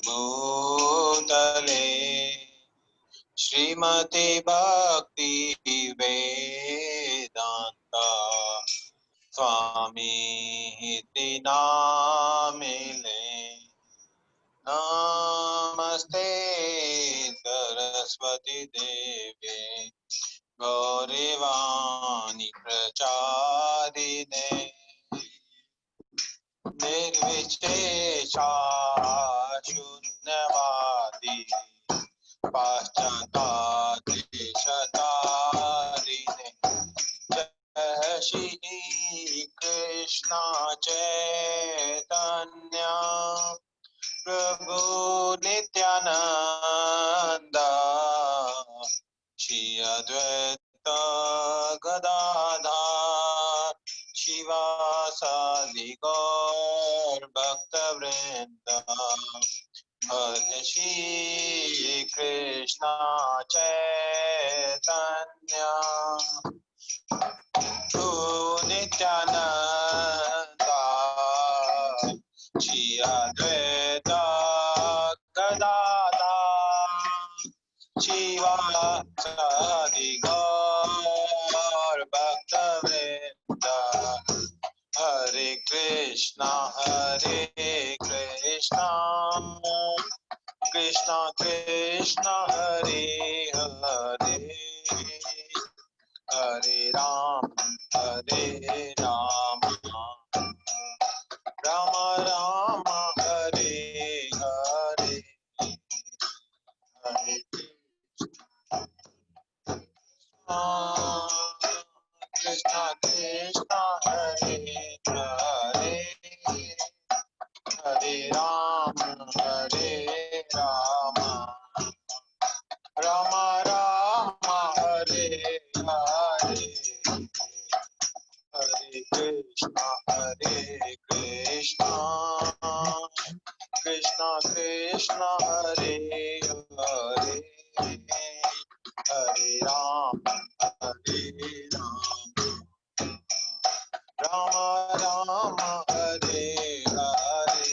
भूतले श्रीमते भक्ति वेदांता स्वामी इति नामिने। नमस्ते सरस्वती देवे गौरवाणी प्रचारिणे निर्विशेषा शून्यवादी पाश्चात्देशतारिणे। जय श्री कृष्ण चैतन्य प्रभु नित्यानंद श्री अद्वैत गदाधर शिवासादि गौर भक्तवृंद। हरे श्री कृष्ण चैतन्य प्रभु नित्यानंद श्री अद्वैत गदाधर शिवासादि गौर भक्तवृंद। हरे कृष्णा कृष्णा कृष्णा हरे हरे हरे राम राम राम हरे हरे। हरे कृष्णा कृष्णा हरे हरे हरे राम राम राम हरे हरे। हरे कृष्णा कृष्णा कृष्णा हरे हरे हरे राम राम राम हरे हरे।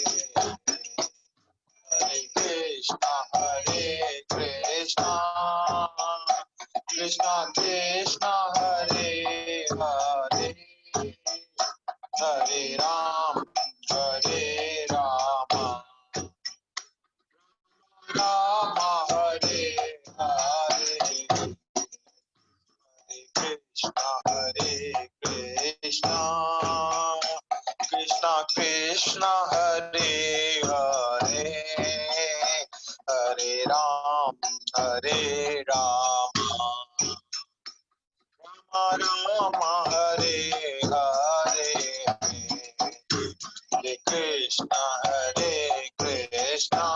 हरे कृष्णा कृष्णा कृष्णा हरे हरे हरे राम राम हरे हरे। हरे कृष्णा कृष्णा कृष्णा हरे हरे हरे राम राम हरे हरे। हरे कृष्णा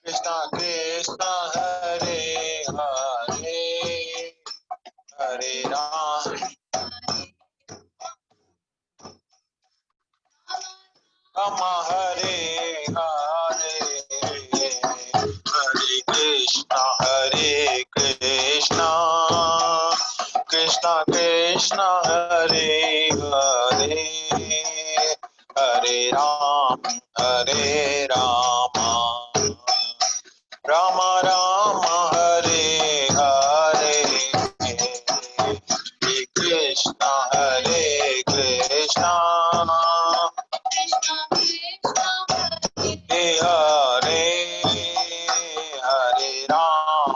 कृष्णा कृष्णा हरे हरे हरे राम हरे हरे। हरे कृष्णा कृष्णा कृष्णा हरे हरे हरे राम राम राम हरे हरे। हरे कृष्णा कृष्णा हरे हरे हरे राम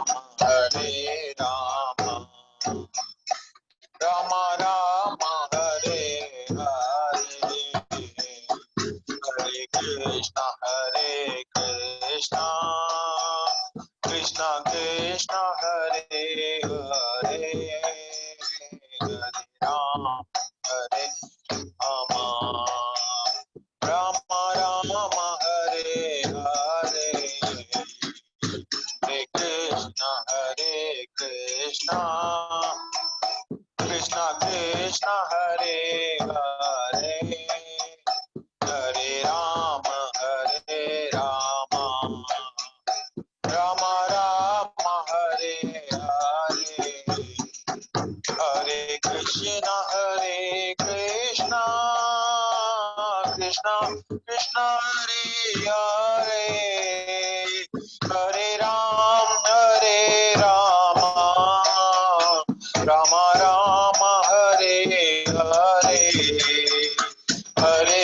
राम राम हरे हरे। हरे कृष्णा कृष्णा हरे हरे हरे राम राम राम हरे हरे। हरे Krishna Krishna Hare Hare Hare Ram Krishna Hare Hare, Hare Rama, Rama Rama, Hare Hare, Hare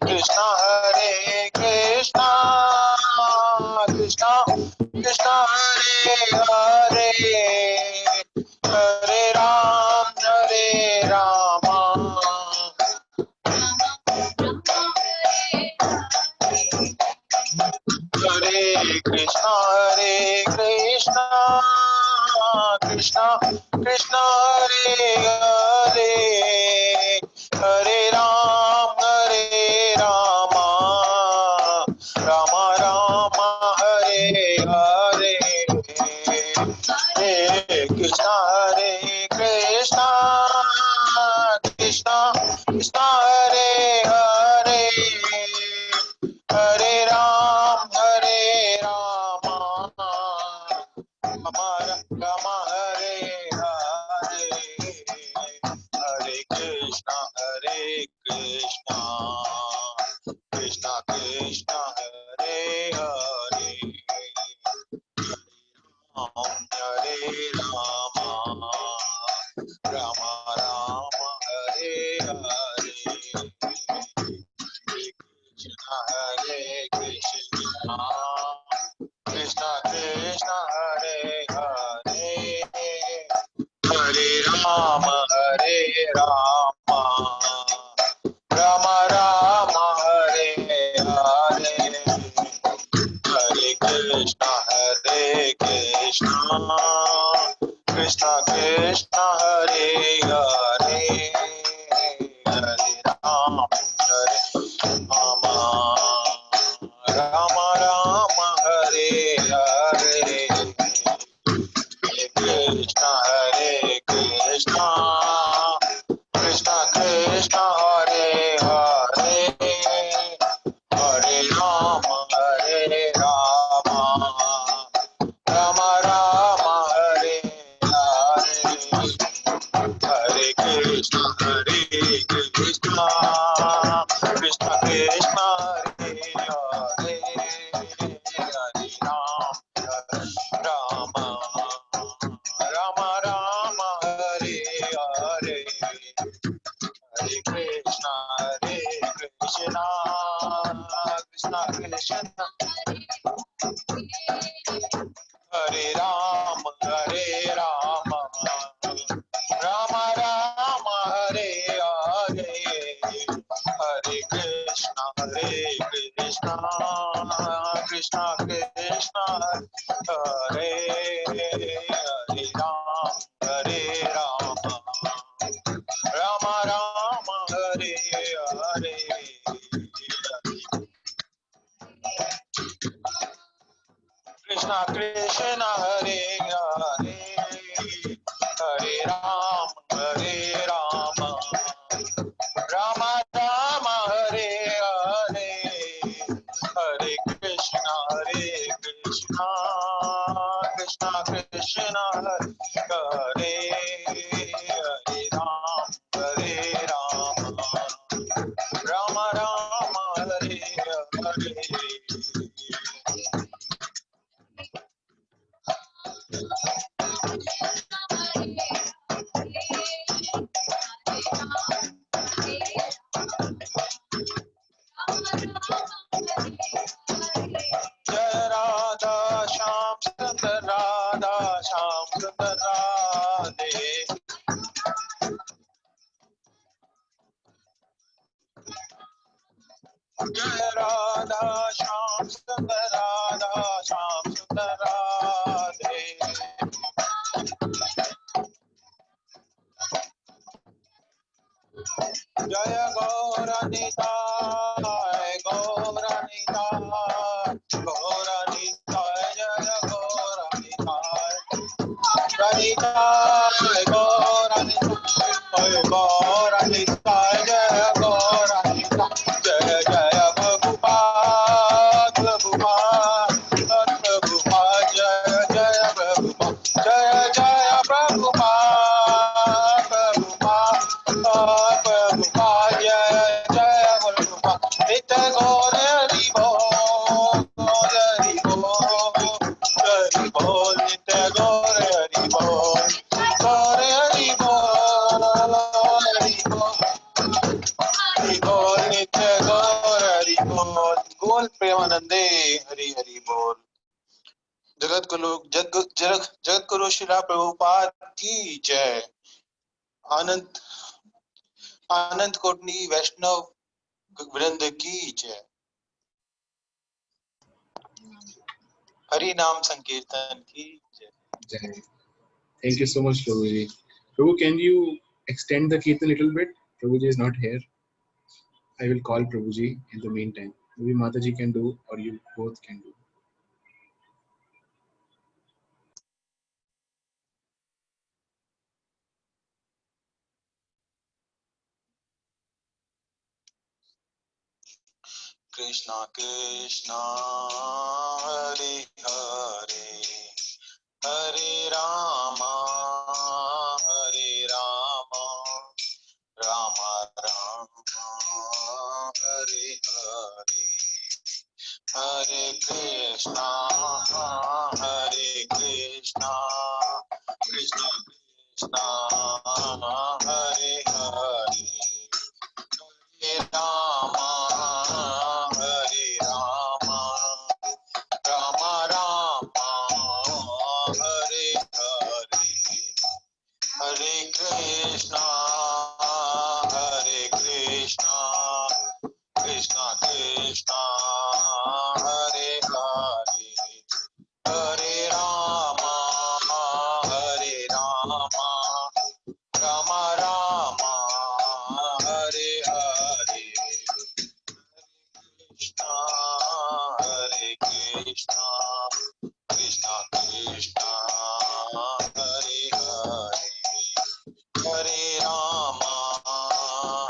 Krishna, Hare Krishna, Krishna Krishna, Hare Hare, Hare Rama, Hare Krishna, Krishna Krishna, Hare Hare, Hare Rama, Rama Rama, Hare Hare, Hare Krishna, Krishna Krishna, Hare Hare, Hare Rama, Rama Rama, Hare Hare, Hare Krishna, Krishna Krishna, Hare Hare, Hare Rama, Rama Rama, Hare Hare, Hare Krishna, Krishna Krishna, Hare Hare, Hare Rama, Rama Rama, Hare Hare, Hare Krishna, Krishna Krishna, Hare Hare, Hare Rama, Rama Rama, Hare Hare, Hare Krishna, Krishna Krishna, Hare Hare, Hare Rama, Rama Rama, Hare Hare, Hare Krishna, Krishna Krishna, Hare Hare, Hare Rama, Rama Rama, Hare Hare, Hare Krishna, Krishna Krishna, Hare Rama, Rama Rama, Hare Hare, Hare Krishna, Krishna Krishna, Hare Hare Rama, Rama Rama, Hare Hare, Krishna Krishna, Hare Hare, Hare Rama, Rama Rama, Hare Hare, Hare Krishna, Krishna Krishna, Hare Hare Rama, Rama Rama, Hare Hare, Jai Radha Shyam Sundar, Radha Shyam Sundar Radhe, Jai Radha Shyam Sundar, Radha Shyam Sundar Radhe, Jaya Gaura Nitai, Gaura Nitai, Gaura Nitai, Jaya Gaura Nitai, Nitai, Gaura Nitai, Gaura Nitai, Jaya Gaura Nitai, Jaya Jaya Prabhupada, Prabhupada, Prabhupada, Jaya Jaya Prabhupada, Jaya Jaya Prabhupada, Prabhupada, Prabhupada, Jaya Jaya Prabhupada, Nitya बोल प्रेमानंदे हरि हरि बोल। जगत गुरु श्रीला प्रभुपाद की जय। आनंद आनंद कोटनी वैष्णव वृंद की जय। हरि नाम संकीर्तन की जय। Thank you so much, Prabhuji. Prabhu, can you extend the kirtan a little bit? Prabhuji is not here. I will call Prabhuji in the meantime. Maybe Mataji can do, or you both can do. Krishna Krishna Hare Hare Hare Rama Hare Rama Rama Rama Hare Hare Hare Krishna Hare Krishna Krishna Krishna Hare Hare Hare Rama Hare Rama Rama Rama Hare Hare Hare Krishna Hare Krishna Krishna Krishna Hare Hare Hare Rama Hare Rama Rama Rama Hare Hare Krishna Hare Krishna Krishna Krishna Hare Hare Hare Rama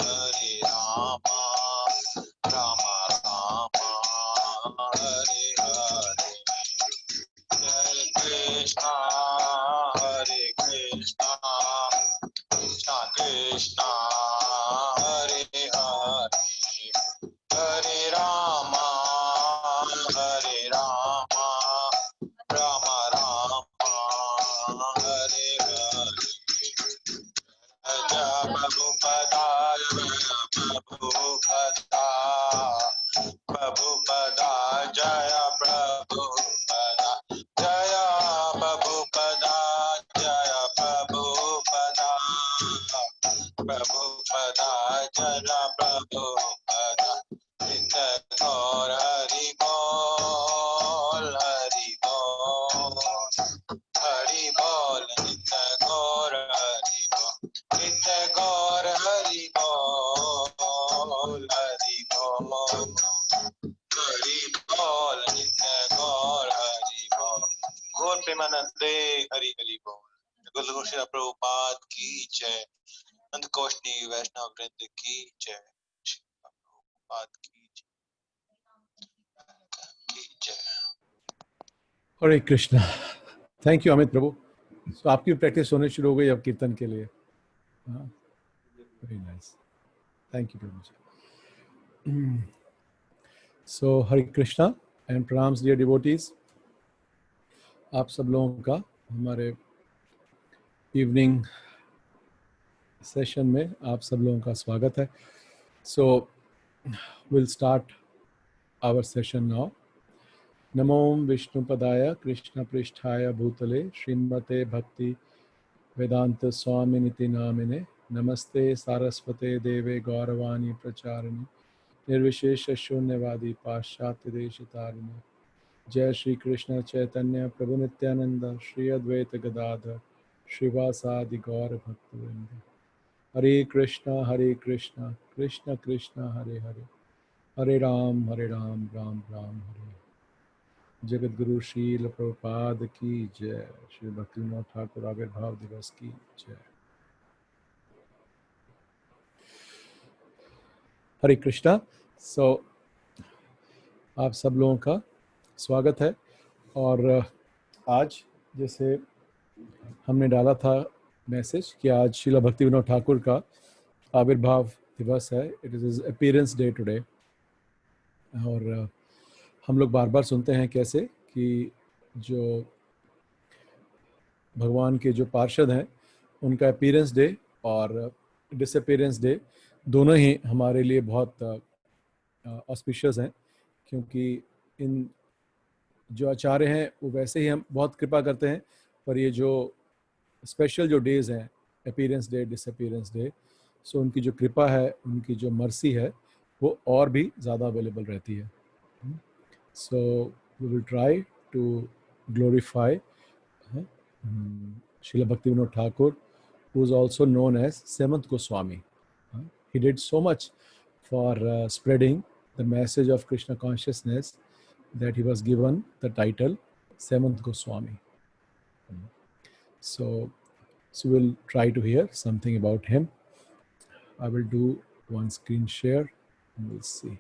Hare Rama Rama Rama Hare Hare Hare Krishna Hare Krishna Krishna Krishna Hare Hare Hare Rama Hare Rama Rama Rama Hare Hare Jaya Prabhupada Prabhupada Prabhupada Jaya Prabhupada Jaya Prabhupada Jaya Prabhupada Prabhupada Jaya Prabhupada Nitya Gaur Hari Bol Hari Bol Hari Bol Nitya Gaur Hari Bol Nitya Gaur Hari Bol Hari Bol Hari Bol Nitya Gaur Hari Bol Gaur Premanande Hari Hari Bol Guru Shri Prabhupada की जय। अनंत कोशनी वैष्णव वृंद की जय। प्रभुपाद की जय। हरे Krishna. Thank you Amit प्रभु। सो आपकी practice होने शुरू हो गई अब कीर्तन के लिए। वेरी नाइस, थैंक यू प्रभु जी। So Hare Krishna and pranams dear devotees. आप सब लोगों का हमारे इवनिंग सेशन में आप सब लोगों का स्वागत है। So will start our session now. नमो विष्णुपदाय कृष्ण पृष्ठाय भूतले श्रीमते भक्ति वेदांत स्वामिनिति नामिने नमस्ते सारस्वते देवे गौरवाणी प्रचारिणे निर्विशेष शून्यवादी पाश्चात्य देशतारिणे। जय श्री कृष्ण चैतन्य प्रभु नित्यानंद श्री अद्वैत गदाधर श्रीवासादि गौर भक्तवृंद। हरे कृष्ण कृष्ण कृष्ण हरे हरे हरे राम राम राम हरे। जगत गुरु श्रील प्रभुपाद की जय। श्री भक्तिविनोद ठाकुर आविर्भाव दिवस की जय। हरे कृष्णा। सो आप सब लोगों का स्वागत है। और आज जैसे हमने डाला था मैसेज कि आज श्रील भक्तिविनोद ठाकुर का आविर्भाव दिवस है। It is his appearance day today. और हम लोग बार बार सुनते हैं कैसे कि जो भगवान के जो पार्षद हैं उनका अपीयरेंस डे और डिसअपीयरेंस डे दोनों ही हमारे लिए बहुत ऑस्पिशियस हैं, क्योंकि इन जो आचार्य हैं वो वैसे ही हम बहुत कृपा करते हैं, पर ये जो स्पेशल जो डेज हैं, अपीयरेंस डे, डिसअपीयरेंस डे, सो उनकी जो कृपा है, उनकी जो मर्सी है, वो और भी ज़्यादा अवेलेबल रहती है. So we will try to glorify Srila Bhaktivinoda Thakur, who is also known as Seventh Goswami. He did so much for spreading the message of Krishna consciousness that he was given the title Seventh Goswami. So we'll try to hear something about him. I will do one screen share and we'll see.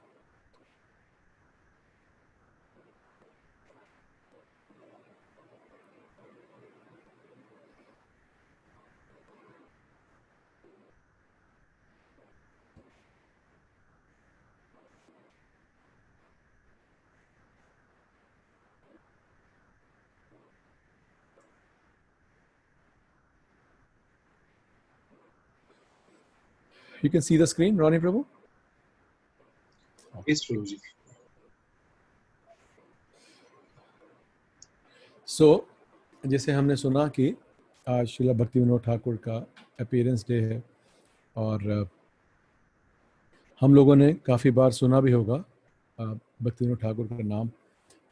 You can see the screen, Ronnie Prabhu? Yes, Prabhuji. So, जैसे हमने सुना कि आज श्रीला भक्तिविनोद ठाकुर का appearance day है, और हम लोगों ने काफ़ी बार सुना भी होगा भक्तिविनोद ठाकुर का नाम.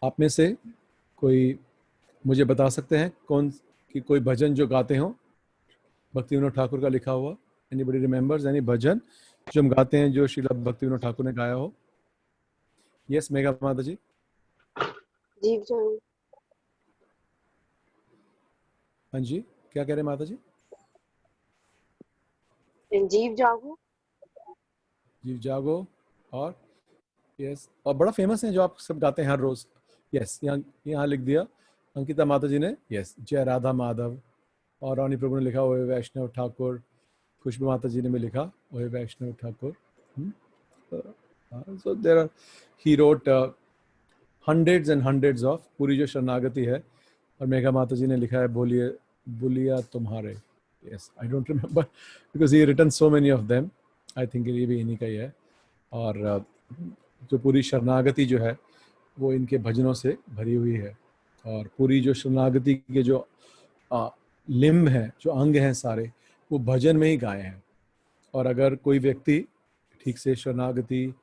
आप में से कोई मुझे बता सकते हैं कौन कि कोई भजन जो गाते हो भक्तिविनोद ठाकुर का लिखा हुआ? एनीबॉडी रिमेंबर्स एनी भजन जो हम गाते हैं जो श्रीला भक्तिविनोद ठाकुर ने गाया हो? यस, मेघा माता जी. जीव जागो. हाँ जी, क्या कह रहे हैं माता जी? जीव जागो. जीव जागो, और यस, और बड़ा फेमस है जो आप सब गाते हैं हर रोज. यस, यहाँ लिख दिया अंकिता माता जी ने. यस, जय राधा माधव. और रानी प्रभु ने लिखा ओए वैष्णव ठाकुर. खुशबू माता जी ने भी लिखा ओए Vaishnav Thakur. So there are, he wrote hundreds and hundreds of पूरी जो शरणागति है. और मेघा माता जी ने लिखा है बोलिए बोलिया तुम्हारे. Yes, I don't remember because he written so many of them. I think ये भी इन्हीं का ही है. और जो पूरी शरणागति जो है वो इनके भजनों से भरी हुई है. और पूरी जो शरणागति के जो लिम्ब हैं, जो अंग हैं सारे, वो भजन में ही गाए हैं. और अगर कोई व्यक्ति ठीक से शरणागति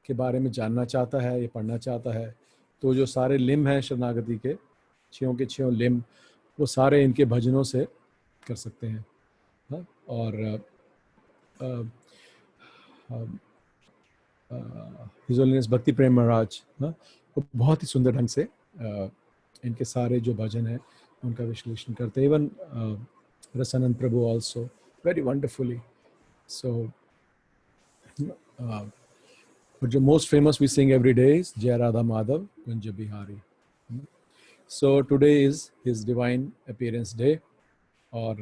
के बारे में जानना चाहता है या पढ़ना चाहता है, तो जो सारे लिम्ब हैं शरणागति के, छयों के छयों लिम्ब, वो सारे इनके भजनों से कर सकते हैं. और हिज होलीनेस भक्ति प्रेम महाराज वो बहुत ही सुंदर ढंग से इनके सारे जो भजन हैं उनका विश्लेषण करते हैं. Even Rasanand Prabhu also very wonderfully. So but the most famous we sing every day is Jai Radha Madhav Kunja Bihari. So today is his divine appearance day, or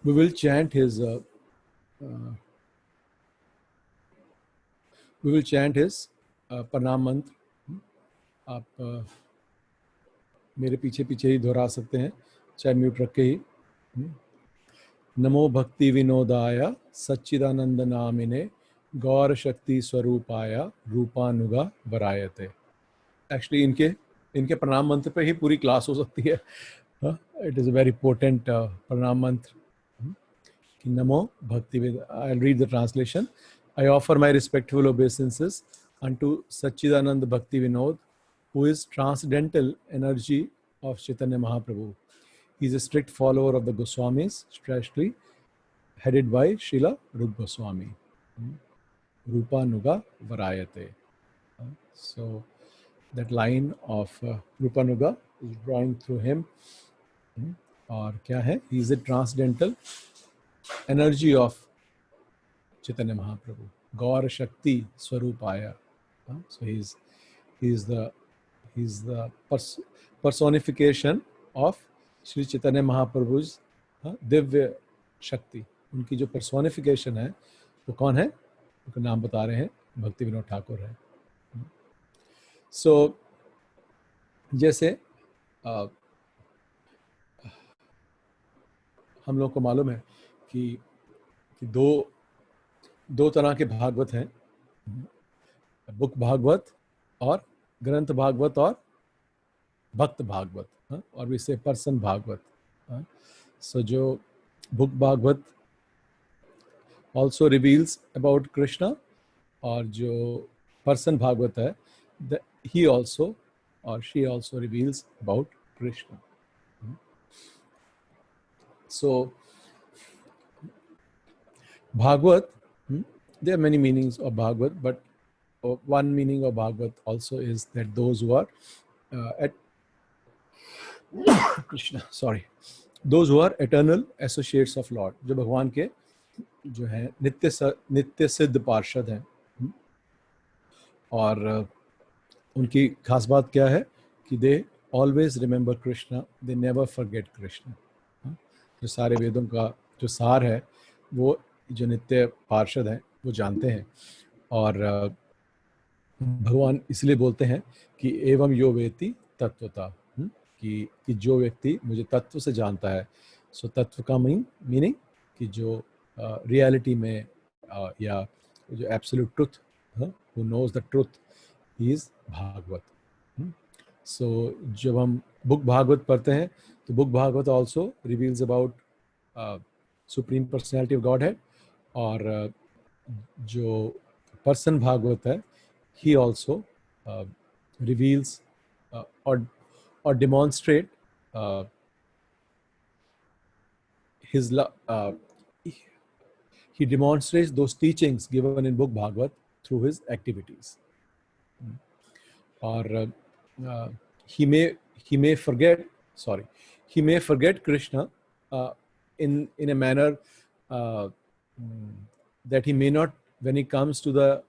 we will chant his प्रणाम मंत्र. आप मेरे पीछे पीछे ही दोहरा सकते हैं, चाहे म्यूट रख के ही. नमो भक्ति विनोदाय सच्चिदानंद नामिने गौर शक्ति स्वरूपाया रूपानुगा वरायते. एक्चुअली इनके प्रणाम मंत्र पे ही पूरी क्लास हो सकती है. It is a very important प्रणाम मंत्र कि नमो भक्ति with. I will read the translation. I offer my respectful obeisances unto Sachidanand Bhakti Vinod, who is transcendental energy of Chaitanya Mahaprabhu. He is a strict follower of the Goswamis, especially headed by Srila Rupa Goswami. Rupa Nuga Varayate. So that line of Rupa Nuga is drawing through him. और क्या है? He is a transcendental energy of Chaitanya Mahaprabhu. Gaur Shakti Swarupaya. So he is the personification of Shri Chaitanya Mahaprabhu's Divya शक्ति. उनकी जो personification है वो कौन है? उनका नाम बता रहे हैं, भक्ति विनोद ठाकुर है. सो जैसे हम लोग को मालूम है कि दो तरह के भागवत हैं. बुक भागवत और ग्रंथ भागवत और भक्त भागवत, और भी से पर्सन भागवत. सो जो book Bhagavat also reveals about Krishna, और जो पर्सन भागवत है ही ऑल्सो और she also reveals about Krishna. So Bhagavad, there are many meanings of Bhagavad, but one meaning of Bhagavad also is that those who are at Krishna, those who are eternal associates of Lord, जो भगवान के जो है नित्य सिद्ध पार्षद हैं. और उनकी खास बात क्या है कि they always remember Krishna, they never forget Krishna. जो सारे वेदों का जो सार है वो जो नित्य पार्षद हैं वो जानते हैं. और भगवान इसलिए बोलते हैं कि एवं यो वेति तत्वता, कि जो व्यक्ति मुझे तत्व से जानता है. सो तत्व का मीनिंग कि जो रियलिटी में या जो absolute truth, who knows the truth, he is Bhagavat. So जब हम बुक भागवत पढ़ते हैं तो book Bhagavat also reveals about supreme personality of Godhead. और जो पर्सन भागवत है he also reveals or demonstrate his he demonstrates those teachings given in book Bhagavad through his activities. Or he may forget Krishna in a manner that he may not, when he comes to the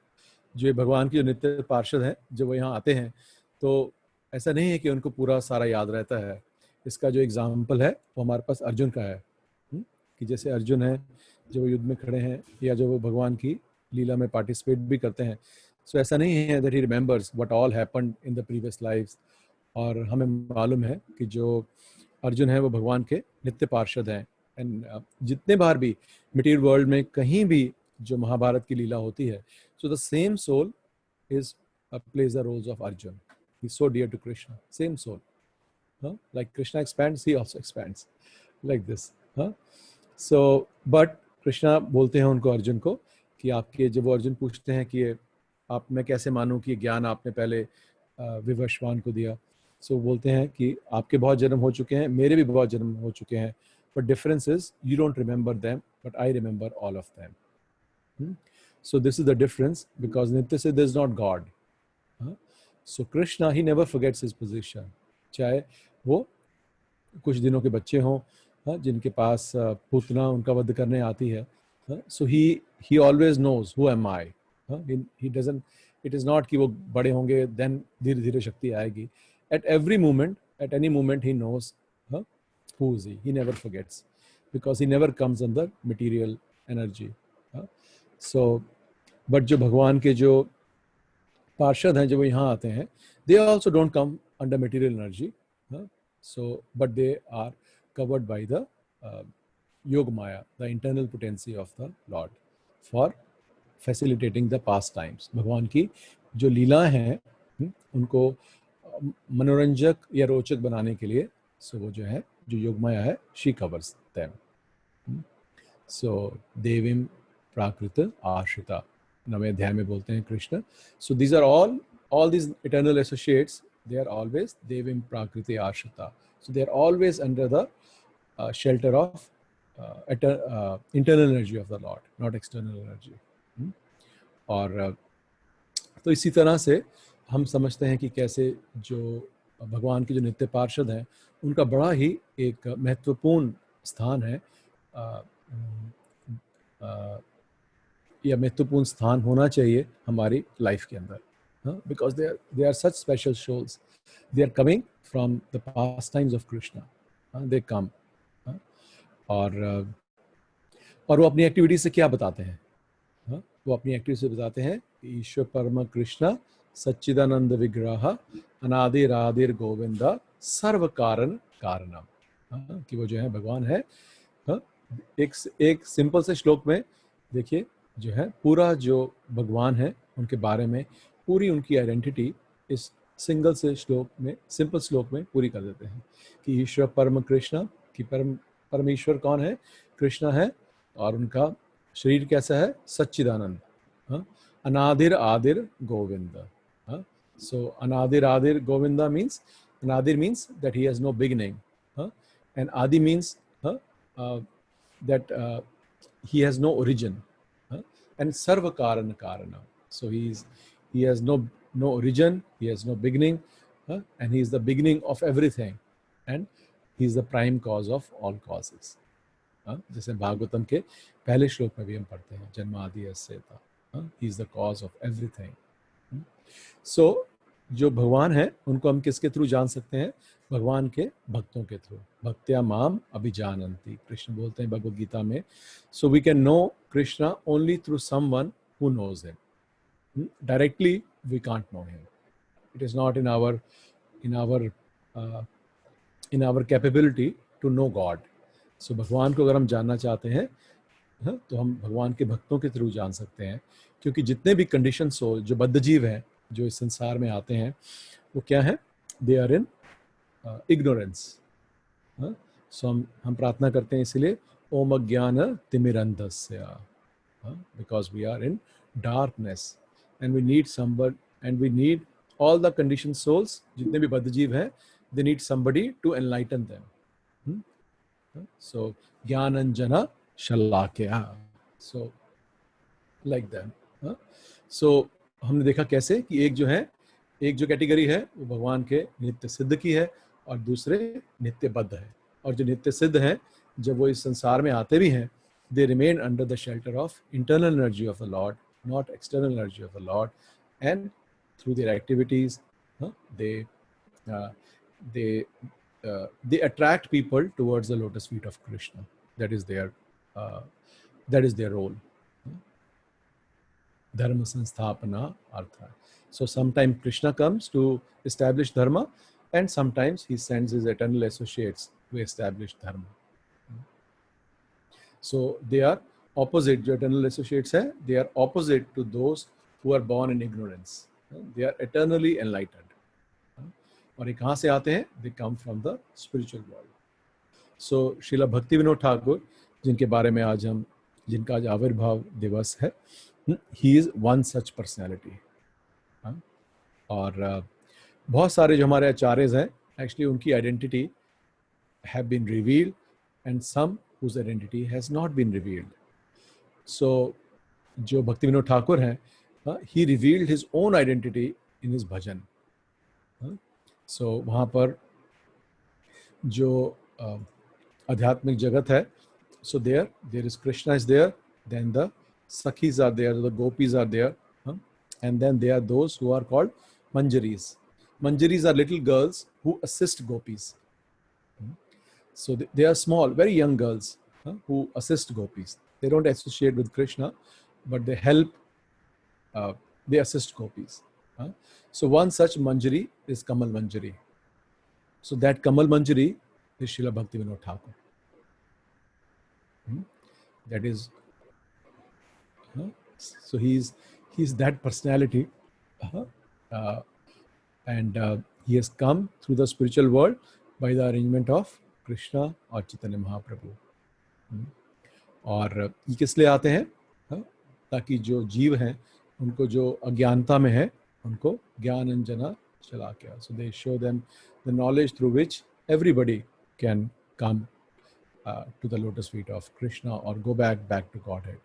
जो भगवान की जो नित्य पार्षद हैं जब वो यहाँ आते हैं तो ऐसा नहीं है कि उनको पूरा सारा याद रहता है. इसका जो एग्जाम्पल है वो हमारे पास अर्जुन का है, कि जैसे अर्जुन है जब वो युद्ध में खड़े हैं या जब वो भगवान की लीला में पार्टिसिपेट भी करते हैं. सो ऐसा नहीं है that he remembers what all happened in the previous lives. और हमें मालूम है कि जो अर्जुन है वो भगवान के नित्य पार्षद हैं. एंड जितने बार भी मटीरियल वर्ल्ड में कहीं भी जो महाभारत की लीला होती है, so the same soul is plays the roles of Arjun. He's so dear to Krishna. Same soul. Like Krishna expands, he also expands. Like this. So, but Krishna बोलते हैं उनको, अर्जुन को, कि आपके, जब वो अर्जुन पूछते हैं कि आप, मैं कैसे मानूं कि ज्ञान आपने पहले विवस्वान को दिया. So बोलते हैं कि आपके बहुत जन्म हो चुके हैं, मेरे भी बहुत जन्म हो चुके हैं. But difference is you don't remember them, but I remember all of them. So this is the difference, because Nitya Siddha is not God. So Krishna, he never forgets his position. चाहे वो कुछ दिनों के बच्चे हों, जिनके पास पूतना उनका वध करने आती है. So he always knows who am I. He doesn't. It is not कि वो बड़े होंगे then धीरे धीरे शक्ति आएगी. At every moment, at any moment, he knows who is he. He never forgets, because he never comes under material energy. So, but जो भगवान के जो पार्षद हैं, जब वो यहाँ आते हैं, they also don't come under material energy. So, but they are covered by the Yoga Maya, the internal potency of the Lord, for facilitating the pastimes. भगवान की जो लीला हैं उनको मनोरंजक या रोचक बनाने के लिए, so वो जो है, जो योग माया है, she covers them. So, देवीम प्राकृत आश्रिता, नवे अध्याय में बोलते हैं Krishna. So these are all these eternal associates, they are always devim prakriti ashrita. So they are always under the shelter of internal energy of the Lord, not external energy. और तो इसी तरह से हम समझते हैं कि कैसे जो भगवान के जो नित्य पार्षद हैं उनका बड़ा ही एक महत्वपूर्ण स्थान है, या महत्वपूर्ण स्थान होना चाहिए हमारी लाइफ के अंदर. Because they are such special souls. They are coming from the pastimes of Krishna. They come. और वो अपनी एक्टिविटी से क्या बताते हैं? वो अपनी एक्टिविटी से बताते हैं ईश्वर परम कृष्ण सच्चिदानंद विग्रह अनादि राधिर गोविंदा सर्व कारण कारणम. कि वो जो है भगवान है. एक सिंपल से श्लोक में देखिए जो है पूरा जो भगवान है उनके बारे में पूरी उनकी आइडेंटिटी इस सिंगल से श्लोक में, सिंपल श्लोक में पूरी कर देते हैं कि ईश्वर परम कृष्ण, कि परमेश्वर कौन है? कृष्ण है, और उनका शरीर कैसा है? सच्चिदानंद। हाँ? अनादिर आदिर गोविंद। हाँ? So Anadir Adir Govinda means, Anadir means that he has no beginning, and Adi means that he has no origin, and Sarva Karana Karana. So he has no origin, he has no beginning, and he is the beginning of everything, and he is the prime cause of all causes. जैसे भागवतम के पहले श्लोक में भी हम पढ़ते हैं, जन्मादि यस्य था, he is the cause of everything. सो जो भगवान है उनको हम किसके थ्रू जान सकते हैं? भगवान के भक्तों के थ्रू। भक्त्या माम अभिजानन्ति, कृष्ण बोलते हैं भगवद गीता में। So we can know Krishna only through someone who knows him. Directly we can't know him. It is not in our capability to know God. So भगवान को अगर हम जानना चाहते हैं तो हम भगवान के भक्तों के थ्रू जान सकते हैं, क्योंकि जितने भी कंडीशन सोल, जो बद्ध जीव हैं, जो इस संसार में आते हैं, वो क्या है? They are in ignorance. सो हम प्रार्थना करते हैं इसलिए ओम अज्ञान तिमिरंधस्य, because we are in darkness and we need somebody, and we need all the conditioned souls, जितने भी बद्ध जीव हैं, they need somebody to enlighten them. So ज्ञानंजना शलाक्या, सो लाइक दैट। सो हमने देखा कैसे कि एक जो कैटेगरी है वो भगवान के नित्य सिद्ध की है, और दूसरे नित्य बद्ध है। और जो नित्य सिद्ध हैं, जब वो इस संसार में आते भी हैं, they remain under the shelter of internal energy of the Lord, not external energy of the Lord, and through their activities they attract people towards the lotus feet of Krishna. That is their role. Dharma sanstapana artha. So sometimes Krishna comes to establish dharma, and sometimes he sends his eternal associates to establish dharma. So they are opposite. जो eternal associates हैं, they are opposite to those who are born in ignorance. They are eternally enlightened. और ये कहाँ से आते हैं? They come from the spiritual world. So Srila भक्ति विनोद ठाकुर, जिनका आज आविर्भाव दिवस है, he is one such personality. और बहुत सारे जो हमारे आचार्यज हैं, एक्चुअली उनकी identity have been revealed, and some whose identity has not been revealed. So जो भक्ति विनोद ठाकुर हैं, he revealed his own identity in his bhajan. So वहाँ पर जो आध्यात्मिक जगत है, so there is Krishna is there, then the Sakhis are there, the Gopis are there, and then there are those who are called Manjaris. Manjaris are little girls who assist Gopis. So they are small, very young girls who assist Gopis. They don't associate with Krishna, but they help, they assist Gopis. So one such Manjari is Kamal Manjari. So that Kamal Manjari is Srila Bhakti Vinod Thakur. That is, so he's that personality, and he has come through the spiritual world by the arrangement of Krishna और चैतन्य महाप्रभु. और ये किस लिए आते हैं? ताकि जो जीव हैं, उनको जो अज्ञानता में है, उनको ज्ञान Anjana शलाक्या. So they show them the knowledge through which everybody can come to the lotus feet of Krishna or go back to Godhead.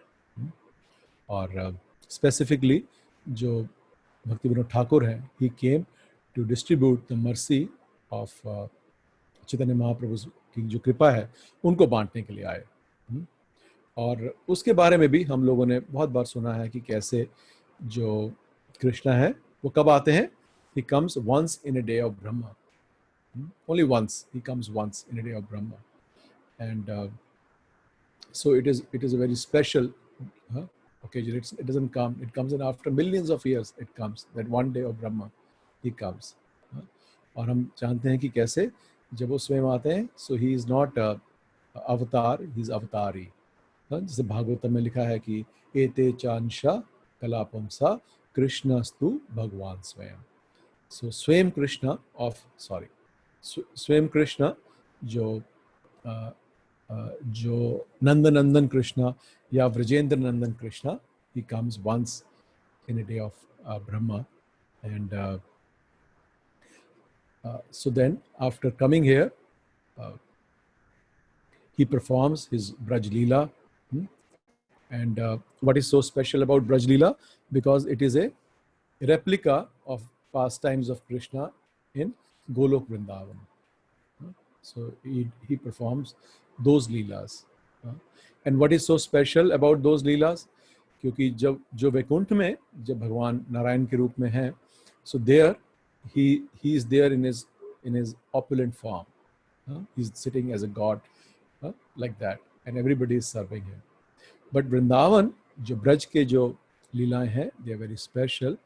और specifically जो भक्ति विनोद ठाकुर है, he came to distribute the mercy of Chaitanya Mahaprabhu की जो कृपा है, उनको बांटने के लिए आए. और उसके बारे में भी हम लोगों ने बहुत बार सुना है कि कैसे जो कृष्णा है वो कब आते हैं? He comes once in a day of Brahma. Only once. He comes once in a day of Brahma. And so it is a very special occasion. It doesn't come. It comes in after millions of years. It comes that one day of Brahma. He comes. और हम जानते हैं कि कैसे जब वो स्वयं आते हैं, so he is not avatar, he is avatari. जैसे भागवतम में लिखा है कि एते चांशा कलापमसा Krishnastu Bhagwan Swayam. So Swayam Krishna Swayam Krishna जो जो Nandanandan Krishna या Vrajendra Nandan Krishna, he comes once in a day of Brahma, and so then after coming here, he performs his Braj Leela. And what is so special about Braj Leela? Because it is a replica of pastimes of Krishna in Golok Vrindavan. So he performs those Leelas. And what is so special about those Leelas? क्योंकि जब जो वैकुंठ में जब भगवान नारायण के रूप में हैं, so there he is there in his opulent form. He's sitting as a god like that, and everybody is serving him. But Vrindavan, जो ब्रज के जो लीलाएं हैं, they are very special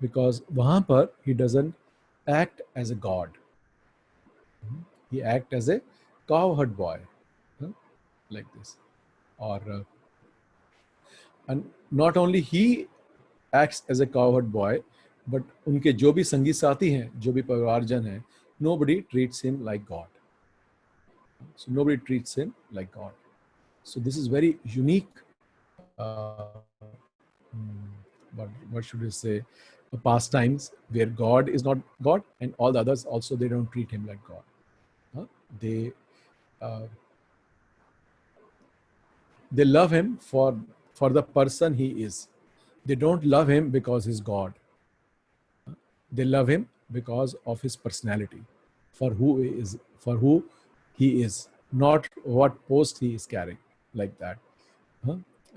because वहाँ पर he doesn't act as a god. He acts as a cowherd boy, like this. Or and not only he acts as a cowherd boy, but उनके जो भी संगी साथी हैं, जो भी परिवारजन हैं, nobody treats him like God. So nobody treats him like God. So this is very unique. What should we say? Pastimes where God is not God, and all the others also they don't treat him like God. They love him for the person he is. They don't love him because he's God. They love him because of his personality, for who he is, not what post he is carrying, like that.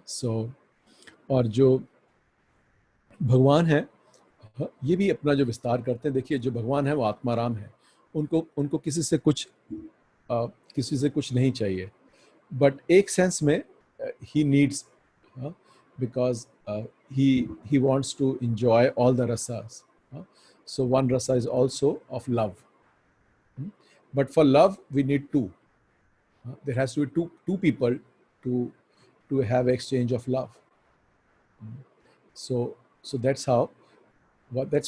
So, और जो भगवान है, ये भी अपना जो विस्तार करते हैं. देखिए, जो भगवान है वो आत्माराम है. उनको किसी से कुछ नहीं चाहिए. But एक सेंस में he needs, because he wants to enjoy all the rasas. So one rasa is also of love. But for love we need two. There has to be two people to have exchange of love. So that's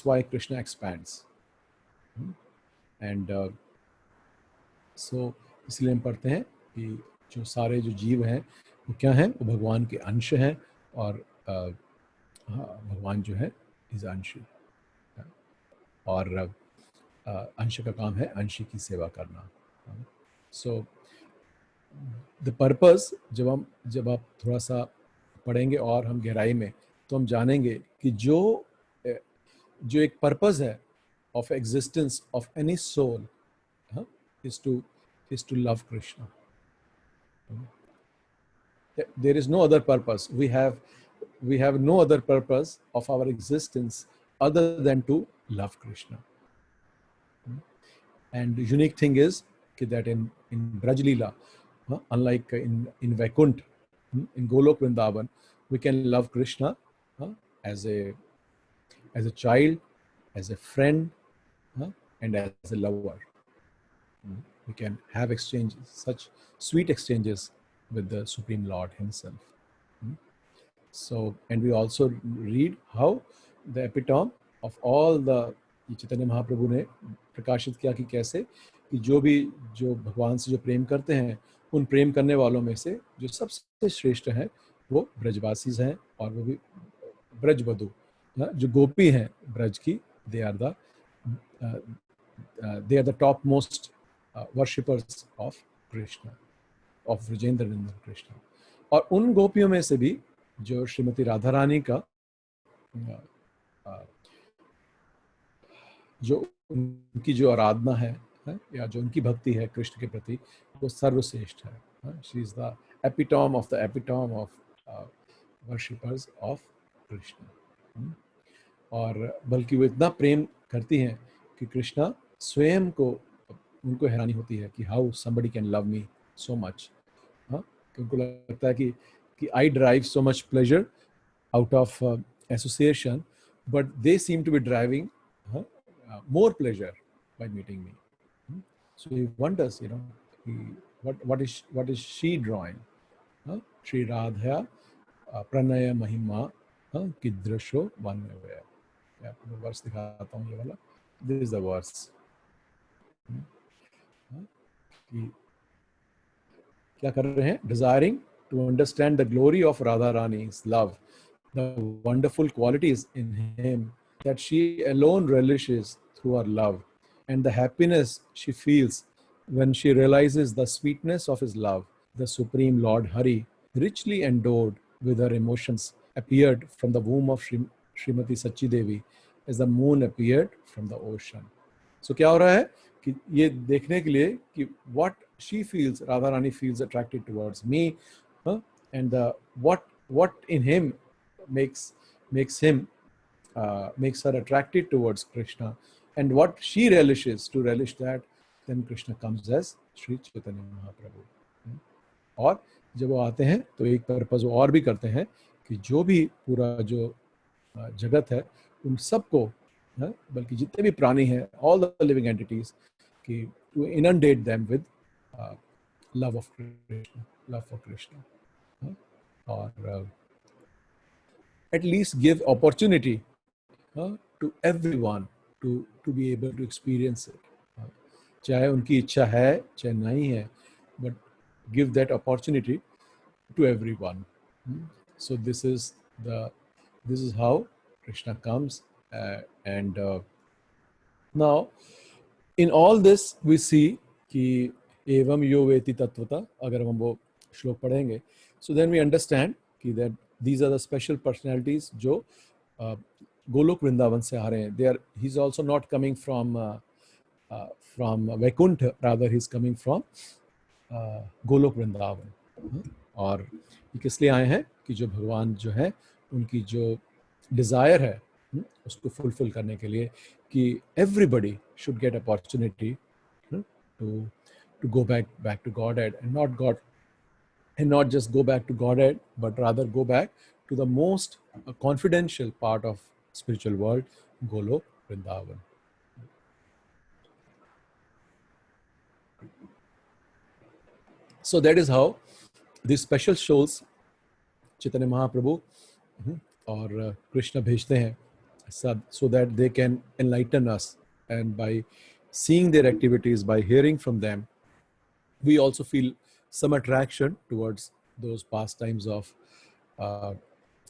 why Krishna expands. And so इसलिए हम पढ़ते हैं कि जो सारे जो जीव हैं वो क्या हैं, वो भगवान के अंश हैं, और भगवान जो है इस अंश, और अंश का काम है अंश की सेवा करना. सो द पर्पस, जब आप थोड़ा सा पढ़ेंगे और हम गहराई में, तो हम जानेंगे कि जो एक पर्पस है of existence of any soul is to love Krishna. There is no other purpose. We have no other purpose of our existence other than to love Krishna. And the unique thing is that in Braj Leela, unlike in Vaikunt, in Golok Vrindavan, we can love Krishna as a child, as a friend, and as a lover. We can have exchanges, such sweet exchanges with the Supreme Lord himself. So, and we also read how the epitome of all the Chaitanya Mahaprabhu ने प्रकाशित किया कि कैसे कि जो भगवान से जो प्रेम करते हैं, उन प्रेम करने वालों में से जो सबसे श्रेष्ठ हैं वो ब्रजवासी हैं, और वो भी ब्रजवधु, जो गोपी हैं ब्रज की, they are the topmost worshippers of Krishna, of Vrajendra Nandan Krishna. और उन गोपियों में से भी जो श्रीमती राधा रानी का जो उनकी जो आराधना है या जो उनकी भक्ति है कृष्ण के प्रति, वो सर्वश्रेष्ठ है. She is the epitome of worshippers of Krishna. और बल्कि वो इतना प्रेम करती हैं कि कृष्णा स्वयं को उनको हैरानी होती है कि how somebody can love me so much. उनको लगता है कि I drive so much pleasure out of association, but they seem to be driving more pleasure by meeting me. So he wonders, what is she drawing? Shri Radha Pranaya Mahima कीदृशो वन्यवय। मैं आपको verse दिखाता हूँ, ये वाला, this is the verse. कि क्या कर रहे हैं? Desiring to understand the glory of Radha रानी's love, the wonderful qualities in him that she alone relishes through her love, and the happiness she feels when she realizes the sweetness of his love. The Supreme Lord Hari, richly endowed with her emotions, appeared from the womb of Srimati Sachi Devi as the moon appeared from the ocean. So क्या हो रहा है कि ये देखने के लिए कि what she feels, Radha Rani feels attracted towards me, and what in him makes her attracted towards Krishna, and what she relishes to relish that, then Krishna comes as Sri Chaitanya Mahaprabhu. और जब वो आते हैं तो एक purpose वो और भी करते हैं कि जो भी पूरा जो जगत है उन सबको, बल्कि जितने भी प्राणी हैं, ऑल द लिविंग एंटिटीज, कि to inundate them with love of Krishna, love for Krishna, और at least give opportunity to everyone to be able to experience it. चाहे उनकी इच्छा है चाहे नहीं है, but give that opportunity to everyone. So this is how Krishna comes, and now in all this we see कि एवं यो वेति तत्वता, अगर हम वो श्लोक पढ़ेंगे, so then we understand कि that these are the special personalities जो गोलोक वृंदावन से आ रहे हैं. He's also not coming from Vaikuntha, rather he's coming from Golok Vrindavan. और ये किस लिए आए हैं कि जो भगवान जो है उनकी जो डिजायर है उसको फुलफिल करने के लिए, कि everybody should get opportunity to go back to Godhead, and not just go back to Godhead, but rather go back to the most confidential part of spiritual world, Golok Vrindavan. So that is how these special souls Chaitanya Mahaprabhu और Krishna भेजते हैं, so that they can enlighten us, and by seeing their activities, by hearing from them, we also feel some attraction towards those pastimes of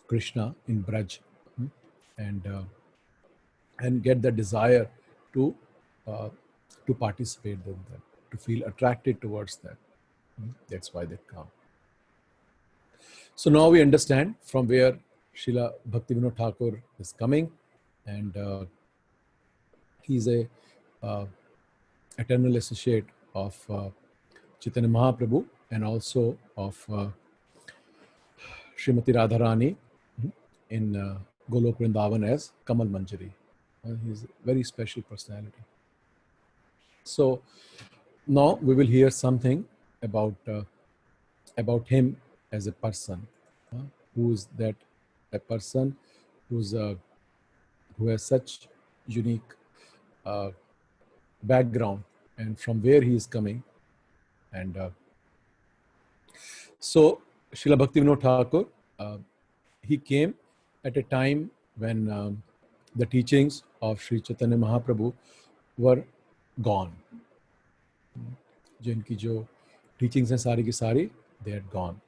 Krishna in Braj, and get the desire to participate in them, to feel attracted towards them. That's why they come. So now we understand from where Srila Bhaktivinoda Thakur is coming, and he's a eternal associate of Chaitanya Mahaprabhu, and also of Srimati Radharani in Golok Vrindavan as Kamal Manjari. He's a very special personality. So now we will hear something about him as a person. Who is that? A person who has such unique background, and from where he is coming. And so Srila Bhaktivinoda Thakur, he came at a time when the teachings of Sri Chaitanya Mahaprabhu were gone. जिनकी जो teachings हैं सारी की सारी, they had gone.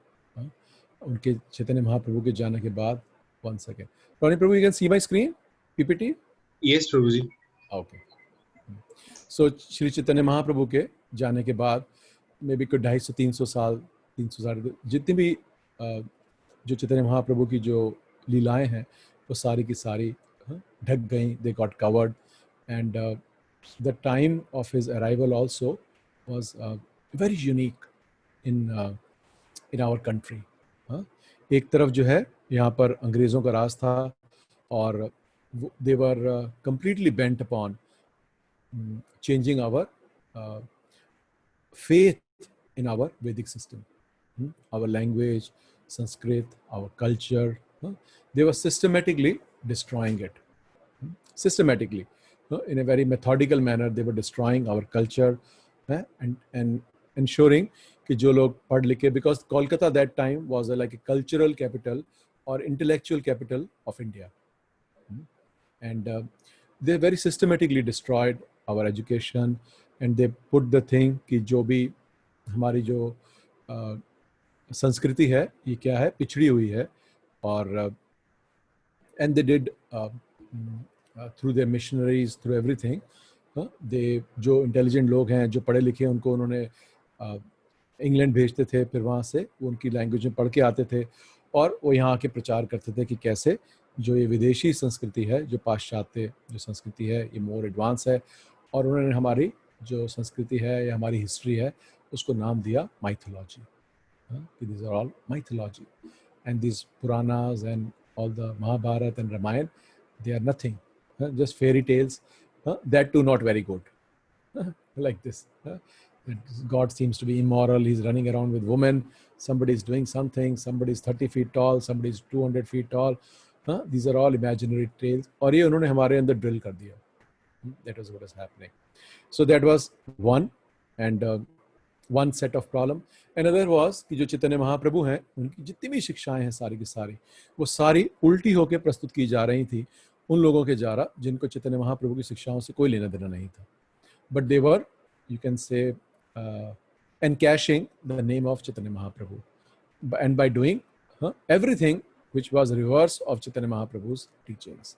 उनके चैतन्य महाप्रभु के जाने के बाद, one second. Ronnie Prabhu, you can see my screen, PPT? Yes, Prabhuji. Okay. So Shri Chaitanya Mahaprabhu के जाने के बाद मे बी कोई 250-300 साल जितनी भी जो चैतन्य महाप्रभु की जो लीलाएं हैं वो सारी की सारी ढक गई. They got covered, and the time of his arrival also was very unique in our country. एक तरफ जो है यहाँ पर अंग्रेज़ों का राज था, और they were completely bent upon changing our faith in our Vedic system, our language, Sanskrit, our culture. They were systematically destroying it. Systematically, in a very methodical manner, they were destroying our culture, and ensuring कि जो लोग पढ़ लिखे, because Kolkata that time was like a cultural capital or intellectual capital of India. And they very systematically destroyed our education, and they put the thing कि जो भी हमारी जो संस्कृति है ये क्या है, पिछड़ी हुई है. और and they did through their missionaries, through everything. they जो इंटेलिजेंट लोग हैं, जो पढ़े लिखे हैं, उनको उन्होंने इंग्लैंड भेजते थे, फिर वहाँ से वो उनकी लैंग्वेज में पढ़ के आते थे और वो यहाँ आके प्रचार करते थे कि कैसे जो ये विदेशी संस्कृति है, जो पाश्चात्य जो संस्कृति है, ये मोर एडवांस है. और उन्होंने हमारी जो संस्कृति है या हमारी हिस्ट्री है उसको नाम दिया mythology. These are all mythology, and these Puranas and all the Mahabharata and Ramayana, they are nothing, just fairy tales, that too not very good. Like this, God seems to be immoral, he's running around with women, somebody is doing something, somebody is 30 feet tall, somebody is 200 feet tall. These are all imaginary tales. और ये उन्होंने हमारे अंदर drill कर दिया. That was what was happening. So that was one, and one set of problem. Another was कि जो चैतन्य महाप्रभु हैं, उनकी जितनी भी शिक्षाएं हैं सारी की सारी, वो सारी उल्टी होकर प्रस्तुत की जा रही थी उन लोगों के द्वारा जिनको चैतन्य महाप्रभु की शिक्षाओं से कोई लेना देना नहीं था. But they were, you can say, encashing the name of Chaitanya Mahaprabhu, and by doing everything which was reverse of Chaitanya Mahaprabhu's teachings.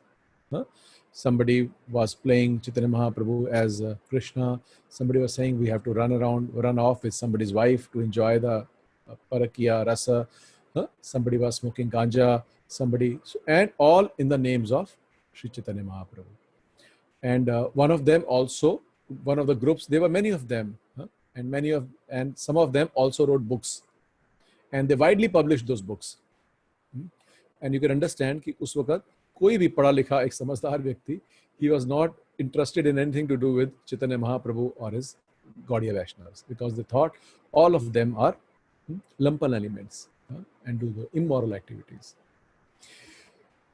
Somebody was playing Chaitanya Mahaprabhu as Krishna. Somebody was saying we have to run off with somebody's wife to enjoy the parakiya rasa. Somebody was smoking ganja. And all in the names of Sri Chaitanya Mahaprabhu. And one of the groups, there were many of them, and some of them also wrote books, and they widely published those books. And you can understand कि उस वक्त कोई भी पढ़ा लिखा एक समझदार व्यक्ति, he was not interested in anything to do with Chaitanya Mahaprabhu or his Gaudiya Vaishnavas, because they thought all of them are lumpen elements and do the immoral activities.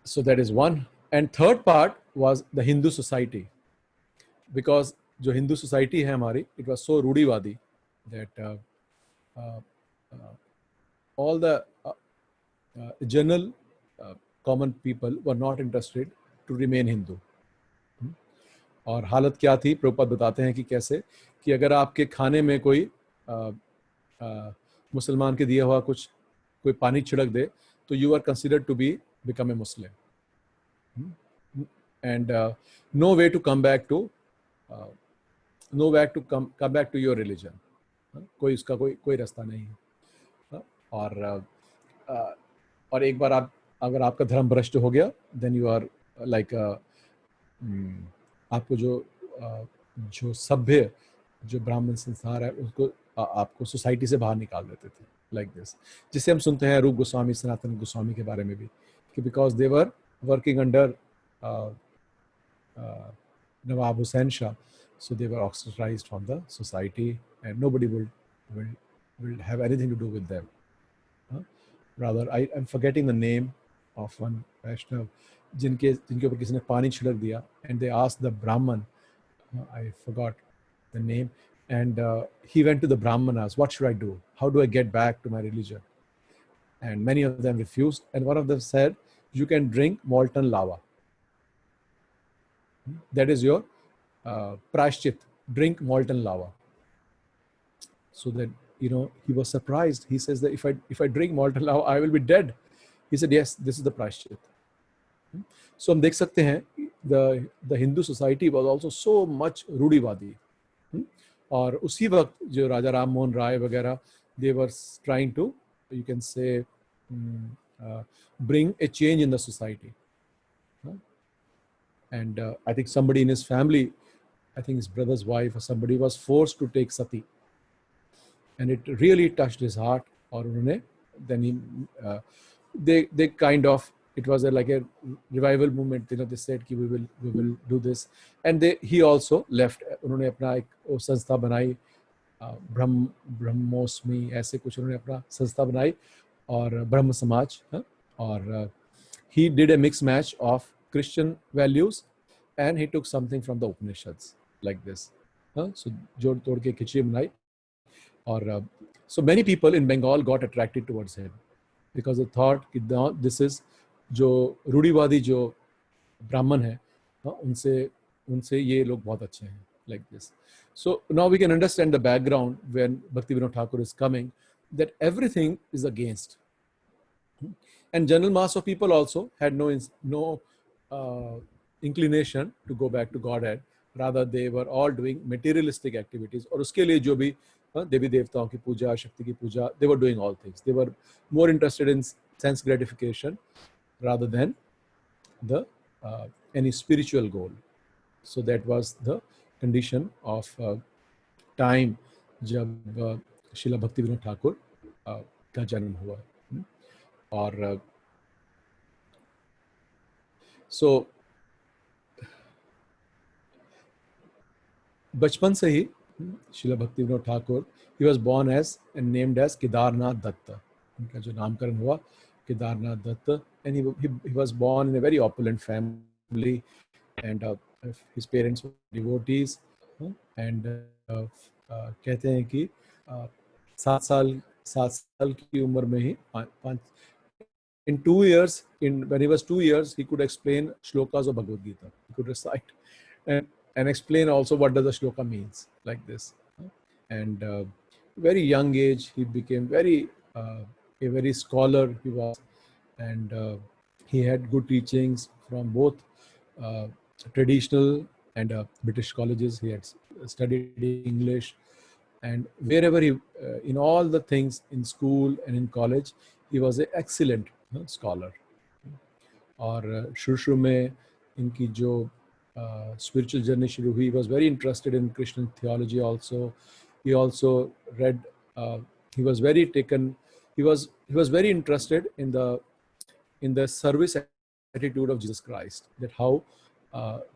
So that is one. And third part was the Hindu society, because जो Hindu society है हमारी, it was so रूढ़िवादी that all the general common people were not interested to remain Hindu. और हालत क्या थी, प्रभुपाद बताते हैं कि कैसे कि अगर आपके खाने में कोई मुसलमान के दिया हुआ कुछ कोई पानी छिड़क दे तो you are considered to become a Muslim, and no way to come back to come back to your religion. कोई उसका कोई रास्ता नहीं है. और एक बार अगर आपका धर्म भ्रष्ट हो गया, then you are like आपको जो सभ्य जो ब्राह्मण संसार है उसको आपको सोसाइटी से बाहर निकाल देते थे, like this. जिसे हम सुनते हैं रूप गोस्वामी, सनातन गोस्वामी के बारे में भी, कि because they were working under Nawab Hussain Shah, so they were ostracized from the society, and nobody will have anything to do with them. Rather, I'm forgetting the name of one Vaishnav जिनके ऊपर किसी ने पानी छिड़क दिया, and they asked the Brahman, I forgot the name, and he went to the Brahmanas, what should I do? How do I get back to my religion? And many of them refused, and one of them said, you can drink molten lava. That is your prashchit, drink molten lava. So that, he was surprised. He says that if I drink molten lava, I will be dead. He said, yes, this is the prashchit. So हम देख सकते हैं the Hindu society was also so much रूढ़िवादी. और उसी वक्त जो राजा राम मोहन राय वगैरह, they were trying to, you can say, bring a change in the society. And I think somebody in his family, I think his brother's wife or somebody, was forced to take sati, and it really touched his heart. और उन्होंने then they kind of, it was like a revival movement. They said कि we will do this, and he also left. उन्होंने अपना एक संस्था बनाई, ब्रह्मोस्मी ऐसे कुछ उन्होंने अपना संस्था बनाई, और ब्रह्म समाज. और he did a mixed match of Christian values, and he took something from the Upanishads, like this. So जोड़ तोड़ के खिचड़ी बनाई. और so many people in Bengal got attracted towards him, because they thought कि this is जो रूढ़िवादी जो ब्राह्मण है उनसे ये लोग बहुत अच्छे हैं, like this. So now we can understand the background when Bhaktivinoda Thakur is coming, that everything is against. And general mass of people also had no inclination to go back to Godhead. Rather, they were all doing materialistic activities. और उसके लिए जो भी देवी देवताओं की पूजा, शक्ति की पूजा, they were doing all things. They were more interested in sense gratification rather than the any spiritual goal. So that was the condition of time जब शिला भक्तिविनोद ठाकुर का जन्म हुआ. और so बचपन से ही शिला Bhaktivinod Thakur, he was born as and named as Kedarnath Dutt. उनका जो नामकरण हुआ Kedarnath Dutt, and he was born in a very opulent family, and his parents were devotees, and कहते हैं कि 7 साल की उम्र में ही in 2 years, when he was 2 years, he could explain shlokas of Bhagavad Gita. He could recite and explain also what does the shloka means, like this. And very young age, he became a very scholar he was, and he had good teachings from both traditional and British colleges. He had studied English, and wherever he, in all the things in school and in college, he was an excellent scholar. और शुरू में इनकी जो spiritual journey शुरू हुई, he was very interested in Christian theology also. He also read, he was very very interested in the service attitude of Jesus Christ, that how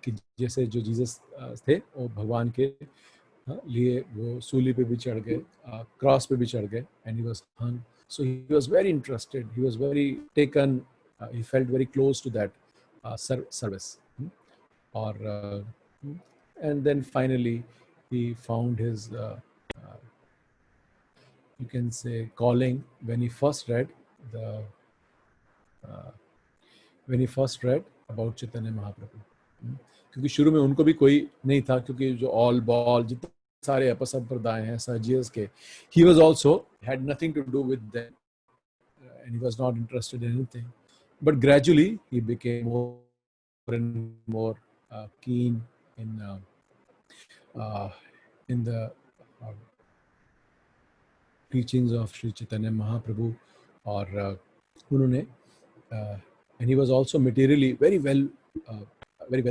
कि जैसे जो जीसस थे वो भगवान के लिए वो सूली पे भी चढ़ गए, क्रॉस पे भी चढ़ गए, and he was hung. So he was very interested, he was very taken, he felt very close to that service. Or and then finally he found his you can say calling when he first read about Chaitanya Mahaprabhu. क्योंकि शुरू में उनको भी कोई नहीं था, क्योंकि जो ऑल बॉल जितने सारे अपसंप्रदाय हैं सर्जियस के, he was also had nothing to do with them, and he was not interested in anything. But gradually he became more and more keen in the teachings of Sri Chaitanya Mahaprabhu. और उन्होंने and he was also materially very well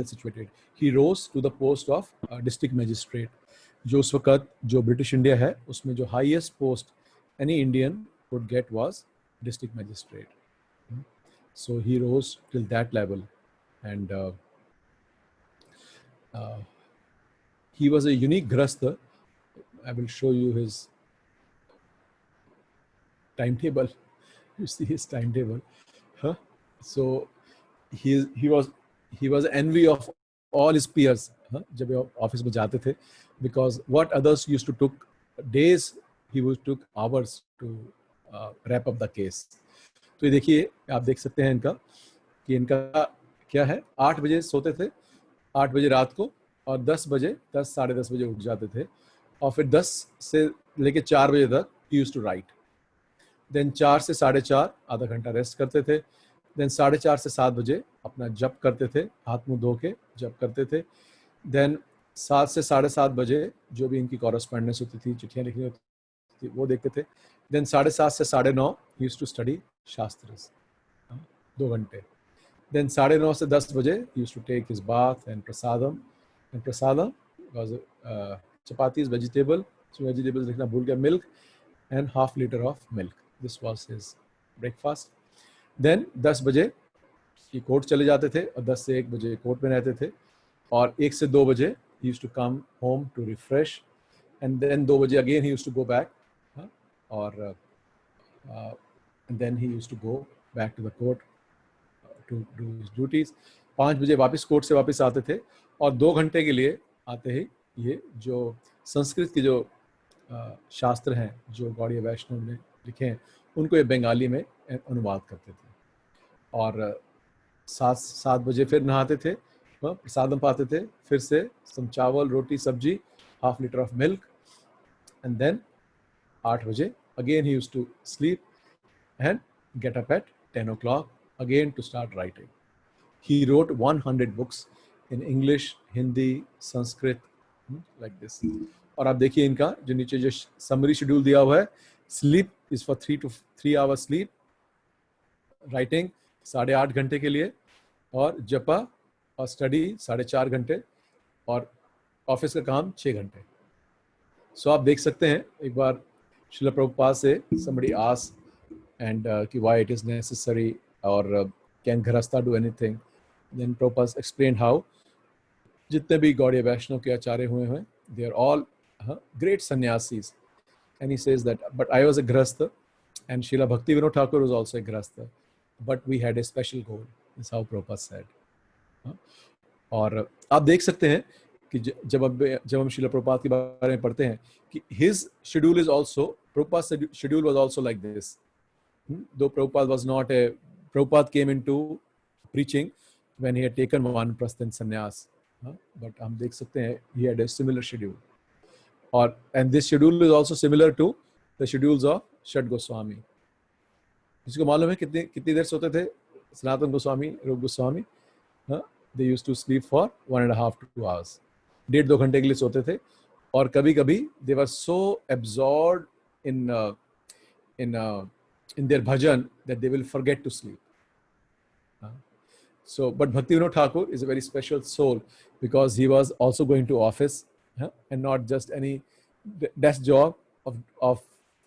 situated. He rose to the post of district magistrate. जो उस वक्त जो British India है उसमें जो highest post any Indian could get was district magistrate. So he rose till that level, and he was a unique grasta. I will show you his timetable. You see his timetable. So he was envy of all his peers जब वो office में जाते थे, because what others used to took days, he took hours to wrap up the case. तो ये देखिए, आप देख सकते हैं इनका कि इनका क्या है, 8 बजे सोते थे, 8 बजे रात को, और 10 साढ़े 10 बजे उठ जाते थे, और फिर 10 से लेके 4 बजे तक he used to write. Then 4 से 4:30 आधा घंटा रेस्ट करते थे. देन 4:30 से 7 बजे अपना जप करते थे, हाथ मुंह धो के जप करते थे. देन 7 से 7:30 बजे जो भी इनकी कॉरेस्पॉन्डेंस होती थी, चिट्ठियाँ लिखनी होती थी, वो देखते थे. देन 7:30 से 9:30 he used to study shastras 2 घंटे. Then 9:30 से 10 बजे he used to take his bath and prasadam. And prasadam was chapatis, vegetable. So vegetables लिखना भूल गया, milk and half liter of milk. This was his breakfast. Then 10 बजे ये court चले जाते थे, और 10 से 1 बजे कोर्ट में रहते थे, और 1 से 2 बजे he used to come home to refresh, and then 2 बजे again he used to go back, or and then he used to go back to the court to do his duties. 5 बजे वापस court से वापस आते थे, और 2 घंटे के लिए आते ही ये जो संस्कृत के जो शास्त्र हैं जो गौड़ीय वैष्णव ने लिखे हैं उनको ये बंगाली में अनुवाद करते थे। और 7 बजे फिर नहाते थे, प्रसादम पाते थे, फिर से सम chawal, roti, sabzi, half litre of milk, and then 8 बजे again he used to sleep and get up at 10 o'clock again to start writing. He wrote 100 books in English, Hindi, Sanskrit, like this. और आप देखिए इनका जो नीचे जो समरी शेड्यूल दिया हुआ है, sleep is for 3 hours sleep, writing 8.5 घंटे के लिए, और जपा और स्टडी 4.5 घंटे, और ऑफिस का काम 6 घंटे। सो आप देख सकते हैं, एक बार श्रील प्रभुपाद से somebody asked and कि why it is necessary or can Ghrahastha do anything, then Prabhupada explained how जितने भी गौड़ीय वैष्णव के आचार्य हुए हैं, they are all great sannyasis, and he says that but I was a Grahastha and Srila Bhakti Vinod Thakur was also a Grahastha, but we had a special goal, is how Prabhupada said. और आप देख सकते हैं कि जब हम श्रील प्रभुपाद के बारे में पढ़ते हैं कि his schedule is also, Prabhupada's schedule was also like this. Though Prabhupada came into preaching when he had taken Vanaprastha and sannyas, but हम देख सकते हैं he had a similar schedule. और and this schedule is also similar to the schedules of Shad Goswami. जिसको मालूम है कितनी देर सोते थे सनातन गोस्वामी, रूप Goswami? They used to sleep for 1.5 to 2 hours. 1.5-2 घंटे के लिए सोते थे, और कभी-कभी they were so absorbed in their bhajan that they will forget to sleep. So, but Bhakti Vinod Thakur is a very special soul because he was also going to office, and not just any desk job of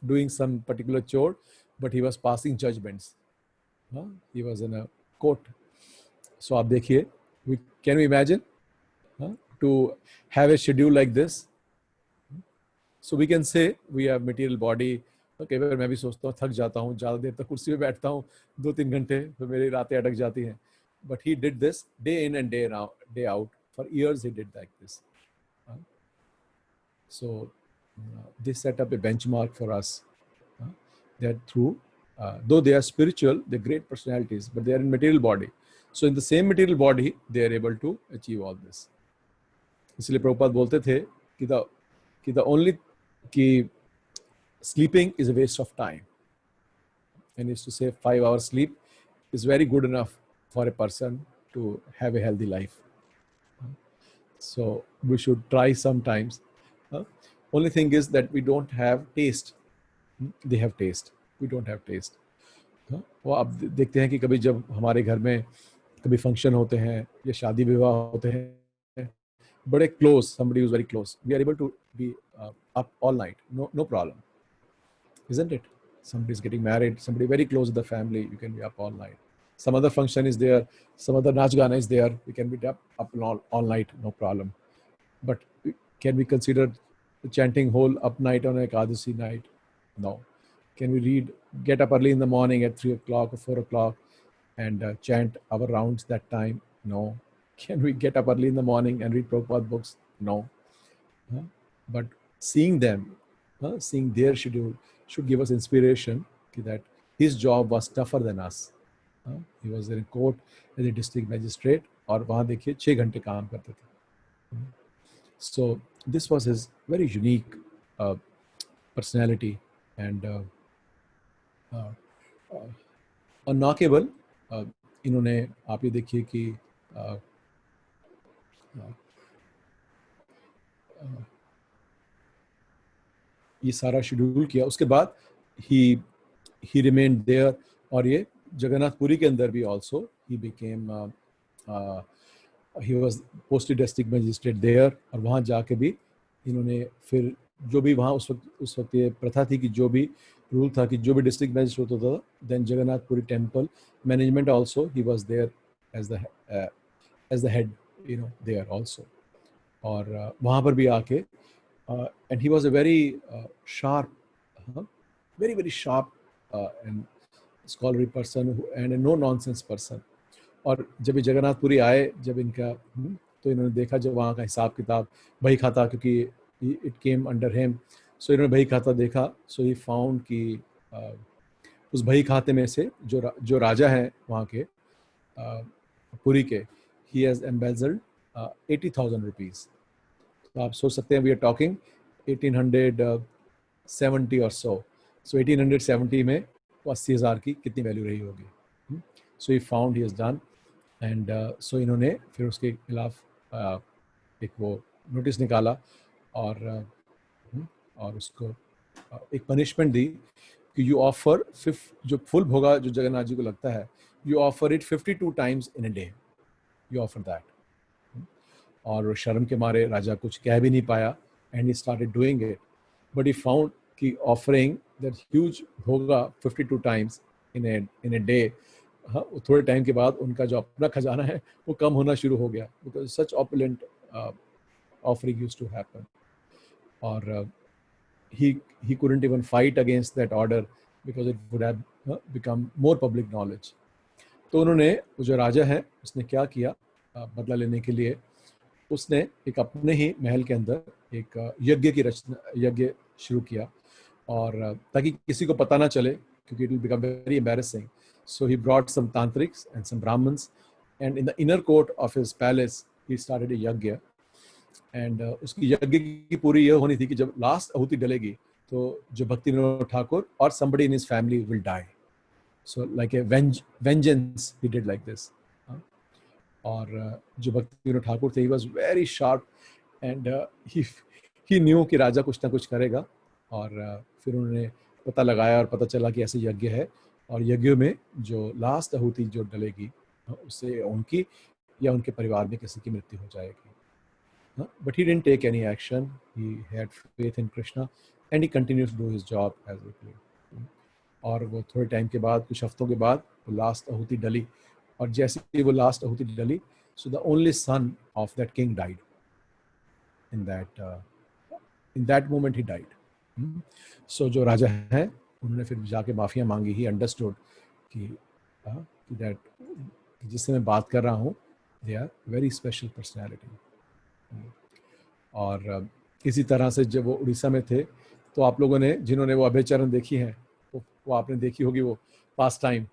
doing some particular chore, but he was passing judgments. He was in a court. So, आप देखिए, can we imagine to have a schedule like this? So we can say we have material body. कई बार मैं भी सोचता हूँ, थक जाता हूँ, ज़्यादा देर तक कुर्सी पे बैठता हूँ, 2-3 घंटे, फिर मेरी रातें अटक जाती हैं. But he did this day in and day out. For years he did like this. So they set up a benchmark for us. That through, though they are spiritual, they're great personalities, but they are in material body. So in the same material body, they are able to achieve all this. इसलिए प्रभुपाद बोलते थे कि the only कि sleeping is a waste of time, and is to say 5 hours sleep is very good enough for a person to have a healthy life. So we should try sometimes. Only thing is that we don't have taste. They have taste. We don't have taste. वो आप देखते हैं कि कभी जब हमारे घर में कभी फंक्शन होते हैं या शादी विवाह होते हैं, बड़े close, somebody who's very close, we are able to be up all night, no problem, isn't it? Somebody is getting married, somebody very close to the family, you can be up all night. Some other function is there, some other Nach Gana is there, we can be up all night, no problem. But can we consider chanting whole up night on Ekadasi night? No. Can we get up early in the morning at 3 o'clock or 4 o'clock and chant our rounds that time? No. Can we get up early in the morning and read Prabhupada books? No. But seeing them, seeing their schedule should give us inspiration that his job was tougher than us. He was in court as a district magistrate, और वहाँ देखिए 6 घंटे काम करते थे. So this was his very unique personality, and unknockable. इन्होंने आप ये देखिए कि ये सारा शेड्यूल किया. उसके बाद he remained there, और ये जगन्नाथपुरी के अंदर भी also he became he was posted district magistrate there, और वहाँ जाके भी इन्होंने फिर जो भी वहाँ उस वक्त ये प्रथा थी कि जो भी रूल था कि जो भी डिस्ट्रिक्ट मैजिस्ट्रेट होता था, then Jagannathpuri temple management also he was there as the head, there also. और वहाँ पर भी आके and he was a very sharp, very sharp and scholarly person and a no nonsense person. और जब ये जगन्नाथपुरी आए, जब इनका तो इन्होंने देखा जब वहाँ का हिसाब किताब, बही खाता, क्योंकि it came under him, so इन्होंने बही खाता देखा, so he found कि उस बही खाते में से जो राजा है वहाँ के पुरी के, ही हैज़ एम्बेजल्ड 80,000 रुपीज़। तो आप सोच सकते हैं वी आर टॉकिंग 1870 और सो 1870 में 80,000 की कितनी वैल्यू रही होगी। So he found he has done and so इन्होंने फिर उसके खिलाफ एक वो नोटिस निकाला और उसको एक पनिशमेंट दी कि यू ऑफर जो फुल भोगा जो जगन्नाथ जी को लगता है, you offer it 52 times in a day, you offer that. और शर्म के मारे राजा कुछ कह भी नहीं पाया and he started doing it, but he found कि ऑफरिंग दैट ह्यूज भोगा 52 टाइम्स इन अ डे, हाँ, थोड़े टाइम के बाद उनका जो अपना खजाना है वो कम होना शुरू हो गया, because such opulent offering used to happen. और he couldn't even fight against that order because it would have become more public knowledge. तो उन्होंने, जो राजा है उसने क्या किया बदला लेने के लिए, उसने एक अपने ही महल के अंदर एक यज्ञ शुरू किया, और ताकि किसी को पता ना चले, क्योंकि it will become very embarrassing. So he brought some tantrics and some brahmins, and in the inner court of his palace he started a yajna. And उसकी यज्ञ की पूरी ये होनी थी कि जब लास्ट आहुति डलेगी तो जो भक्ति विनोद ठाकुर और somebody in his family will die. So like a vengeance he did like this. और जो भक्ति विनोद ठाकुर थे, he was very sharp and he knew कि राजा कुछ ना कुछ करेगा, और फिर उन्होंने पता लगाया और पता चला कि ऐसे यज्ञ है, और यज्ञ में जो लास्ट आहुति जो डलेगी उससे उनकी या उनके परिवार में किसी की मृत्यु हो जाएगी। But he didn't take any action. He had faith in Krishna and he continued to do his job as a king. और वो थोड़े टाइम के बाद, कुछ हफ्तों के बाद वो लास्ट आहुति डली, और जैसे ही वो लास्ट आहुति डली, so the only son of that king died. In that moment he died. So जो राजा हैं उन्होंने फिर जाके माफिया मांगी। He understood कि जिससे मैं बात कर रहा हूँ, they are very special personality. और इसी तरह से जब वो उड़ीसा में थे, तो आप लोगों ने, जिन्होंने वो अभयचरण देखी हैं, वो आपने देखी होगी, वो पास टाइम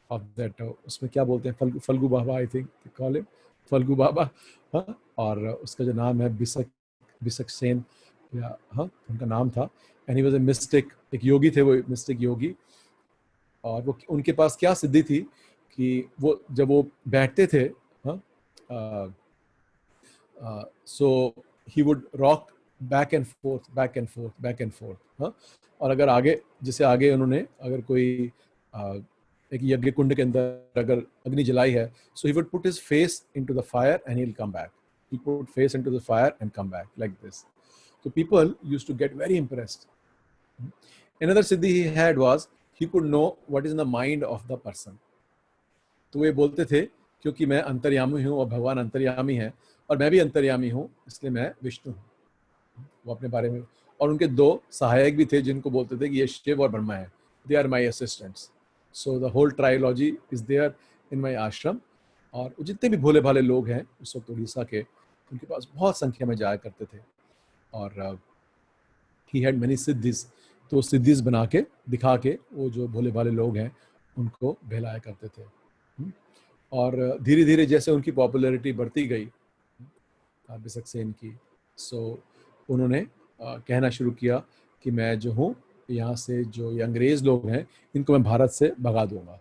ऑफ दैट, उसमें क्या बोलते हैं, Phalgu Baba, I think call him Phalgu Baba, हाँ, और उसका जो नाम है बिसक सेन, या हाँ उनका नाम था, and he was a mistake, एक योगी थे वो, मिस्टिक योगी। और वो उनके पास क्या सिद्धि थी कि वो जब वो बैठते थे, हाँ, so he would rock back and forth, हाँ, और अगर आगे, जैसे आगे उन्होंने अगर कोई एक यज्ञ कुंड के अंदर अगर अग्नि जलाई है, so he would put his face into the fire and he'll come back. He put face into the fire and come back like this. So people used to get very impressed. Another siddhi he had was he could know what is in the mind of the person. तो वे बोलते थे क्योंकि मैं अंतर्यामी हूँ और भगवान अंतर्यामी है और मैं भी अंतर्यामी हूँ, इसलिए मैं विष्णु हूँ, वो अपने बारे में। और उनके दो सहायक भी थे जिनको बोलते थे कि ये शिव और ब्रह्मा है, they are my assistants. So the whole trilogy is there in my ashram. और जितने भी भोले भाले लोग हैं उस वक्त उड़ीसा के, उनके पास बहुत संख्या में जाया करते थे, और ही हैड मेनी सिद्धिज, तो सिद्धिज बना के दिखा के वो जो भोले भाले लोग हैं उनको बहलाया करते थे। और धीरे धीरे जैसे उनकी पॉपुलैरिटी बढ़ती गई बिसक सेन की, सो उन्होंने कहना शुरू किया कि मैं जो हूँ यहाँ से जो ये अंग्रेज़ लोग हैं इनको मैं भारत से भगा दूंगा,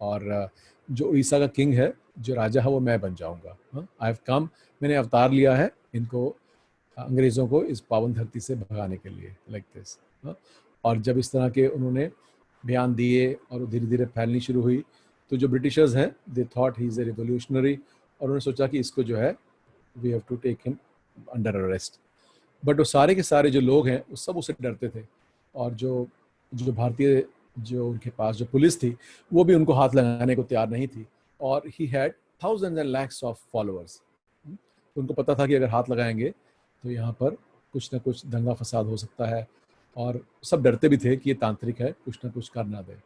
और जो उड़ीसा का किंग है, जो राजा है, वो मैं बन जाऊंगा। आई हैव कम, मैंने अवतार लिया है इनको, अंग्रेज़ों को इस पावन धरती से भगाने के लिए, लाइक दिस। और जब इस तरह के उन्होंने बयान दिए और धीरे धीरे फैलनी शुरू हुई, तो जो ब्रिटिशर्स हैं they thought he is a revolutionary, और उन्होंने सोचा कि इसको जो है we have to take him under arrest. But वो सारे के सारे जो लोग हैं वो सब उससे डरते थे, और जो भारतीय जो उनके पास जो पुलिस थी वो भी उनको हाथ लगाने को तैयार नहीं थी, और he had thousands and lakhs of followers. उनको पता था कि अगर हाथ लगाएंगे तो यहाँ पर कुछ ना कुछ दंगा फसाद हो सकता है, और सब डरते भी थे कि ये तांत्रिक है, कुछ ना कुछ कर ना दे।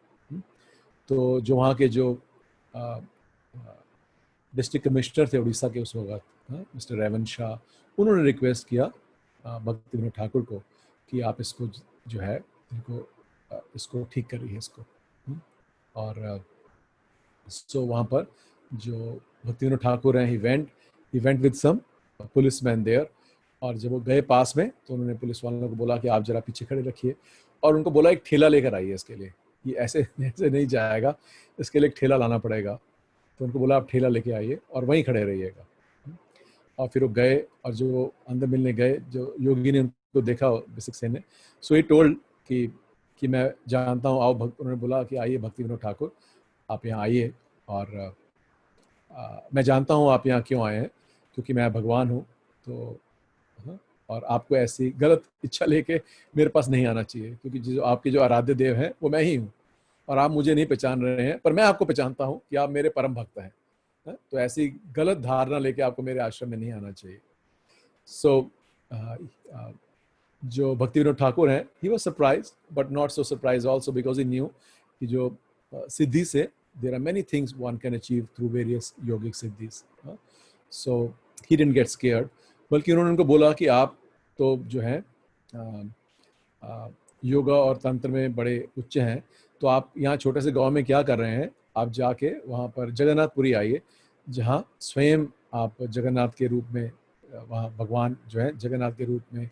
तो जो वहाँ के जो डिस्ट्रिक्ट कमिश्नर थे उड़ीसा के उस वक्त, मिस्टर रेवन शाह, उन्होंने रिक्वेस्ट किया भक्ति विनोद ठाकुर को कि आप इसको जो है इनको इसको ठीक कर रही है इसको। और सो वहाँ पर जो भक्तिविनोद ठाकुर हैं, he went with some policeman there, और जब वो गए पास में तो उन्होंने पुलिस वालों को बोला कि आप जरा पीछे खड़े रखिए, और उनको बोला एक ठेला लेकर आइए इसके लिए, ये ऐसे ऐसे नहीं जाएगा, इसके लिए एक ठेला लाना पड़ेगा। तो उनको बोला आप ठेला लेके आइए और वहीं खड़े रहिएगा। और फिर वो गए, और जो अंदर मिलने गए, जो योगी ने उनको देखा बेसिक सेन ने, सो ही टोल्ड कि मैं जानता हूँ, आओ भक्त, उन्होंने बोला कि आइए भक्तिविनोद ठाकुर, आप यहाँ आइए, और मैं जानता हूँ आप यहाँ क्यों आए हैं, क्योंकि मैं भगवान हूँ, तो और आपको ऐसी गलत इच्छा लेके मेरे पास नहीं आना चाहिए, क्योंकि जो आपके जो आराध्य देव हैं वो मैं ही हूँ, और आप मुझे नहीं पहचान रहे हैं, पर मैं आपको पहचानता हूँ कि आप मेरे परम भक्त हैं। तो ऐसी गलत धारणा लेके आपको मेरे आश्रम में नहीं आना चाहिए। सो जो भक्तिविनोद ठाकुर हैं, he was surprise but not so surprise also, because he new कि जो सिद्धि से there are many things one can achieve through various yogic siddhis. So he didn't get scared, बल्कि उन्होंने उनको बोला कि आप तो जो है योगा और तंत्र में बड़े उच्च हैं, तो आप यहाँ छोटे से गांव में क्या कर रहे हैं, आप जाके वहाँ पर जगन्नाथपुरी आइए, जहाँ स्वयं आप जगन्नाथ के रूप में, वहाँ भगवान जो है जगन्नाथ के रूप में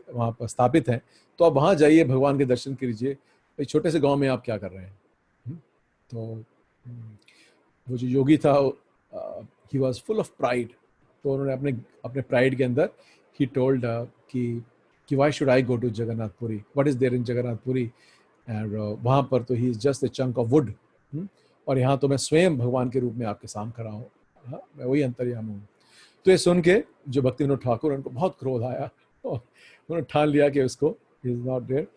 वहाँ पर स्थापित हैं, तो आप वहाँ जाइए, भगवान के दर्शन कीजिए, भाई छोटे से गांव में आप क्या कर रहे हैं। तो वो जो योगी था, he was full of pride, तो उन्होंने अपने प्राइड के अंदर ही टोल्ड कि why should I go to Jagannathpuri, what is there in Jagannathpuri, and वहाँ पर तो he is just a chunk of wood, और यहाँ तो मैं स्वयं भगवान के रूप में आपके सामने खड़ा हूँ, मैं वही अंतर्यामी हूँ। तो ये सुन के जो भक्तिविनोद ठाकुर, उनको बहुत क्रोध आया, और उन्होंने ठान लिया कि उसको ही इज नॉट देयर,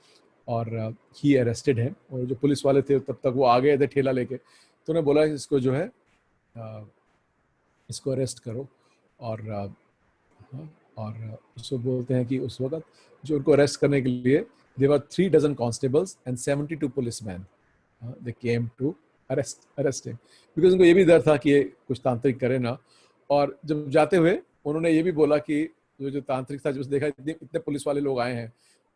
और ही अरेस्टेड है। और जो पुलिस वाले थे तब तक वो आ गए थे ठेला लेके, तो उन्हें बोला इसको जो है इसको अरेस्ट करो, और उसको बोलते हैं कि उस वक्त जो उनको अरेस्ट करने के लिए there were 3 dozen constables and 72 policemen. They came to arrest him because उनको ये भी डर था कि ये कुछ तांत्रिक करे ना। और जब जाते हुए उन्होंने ये भी बोला कि जो तांत्रिक था, जब देखा इतने पुलिस वाले लोग आए हैं,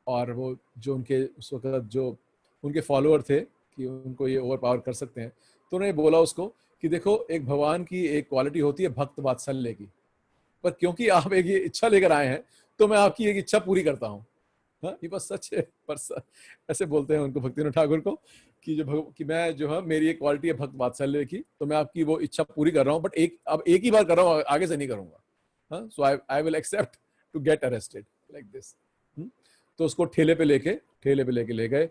और वो जो उनके उस वक्त जो उनके फॉलोअर थे कि उनको ये ओवर पावर कर सकते हैं, तो उन्होंने बोला उसको कि देखो, एक भगवान की एक क्वालिटी होती है भक्त वात्सल्य की, पर क्योंकि आप एक ये इच्छा लेकर आए हैं, तो मैं आपकी एक इच्छा पूरी करता हूँ। ये बस सच है, पर ऐसे बोलते हैं उनको भक्तिविनोद ठाकुर को कि मैं जो है, मेरी एक क्वालिटी है भक्त वात्सल्य की, तो मैं आपकी वो इच्छा पूरी कर रहा हूँ, बट अब एक ही बार कर रहा हूँ, आगे से नहीं करूंगा। So I will accept to get arrested like this. तो उसको ठेले पे लेके ले गए,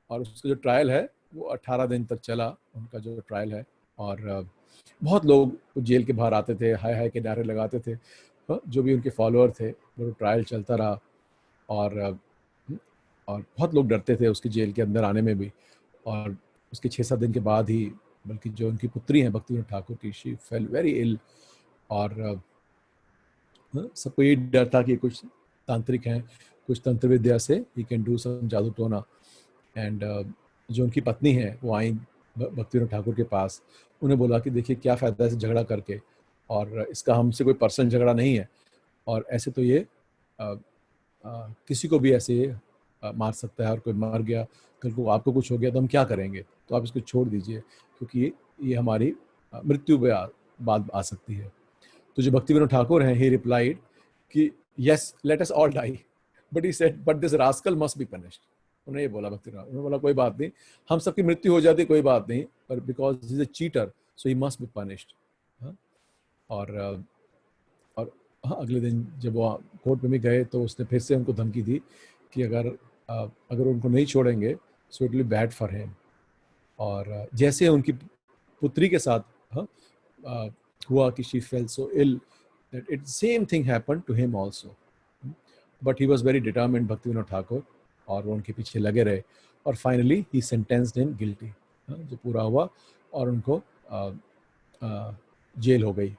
और उसका जो ट्रायल है वो 18 दिन तक चला, उनका जो ट्रायल है। और बहुत लोग जेल के बाहर आते थे, हाय हाय के नारे लगाते थे, जो भी उनके फॉलोअर थे। वो ट्रायल चलता रहा, और बहुत लोग डरते थे उसकी जेल के अंदर आने में भी। और उसके 6-7 दिन के बाद ही, बल्कि जो उनकी पुत्री हैं भक्तिविनोद ठाकुर की, शी फेल वेरी इल, और सबको ये डर था कि कुछ तांत्रिक हैं, कुछ तंत्र विद्या से ही कैन डू सम जादू टोना। एंड जो उनकी पत्नी है वो आई भक्तिविनोद ठाकुर के पास, उन्हें बोला कि देखिए क्या फ़ायदा है झगड़ा करके, और इसका हमसे कोई पर्सनल झगड़ा नहीं है, और ऐसे तो ये किसी को भी ऐसे मार सकता है, और कोई मर गया, कल को आपको कुछ हो गया तो हम क्या करेंगे, तो आप इसको छोड़ दीजिए, क्योंकि ये हमारी मृत्यु पे बाद आ सकती है। तो जो भक्तिविनोद ठाकुर हैं, ही रिप्लाइड कि yes, let us all die, but he said but this rascal must be punished. उन्होंने ये बोला भक्तिविनोद, उन्होंने बोला कोई बात नहीं, हम सबकी मृत्यु हो जाती कोई बात नहीं, पर because he is a cheater so he must be punished. और हाँ, अगले दिन जब वो कोर्ट में भी गए, तो उसने फिर से उनको धमकी दी कि अगर उनको नहीं छोड़ेंगे so it will be bad for him. और जैसे उनकी पुत्री के साथ हुआ कि she fell so ill that it same thing happened to him also, but he was very determined Bhaktivinoda Thakur, और वो उनके पीछे लगे रहे, और finally he sentenced him guilty. जो पूरा हुआ, और उनको जेल हो गई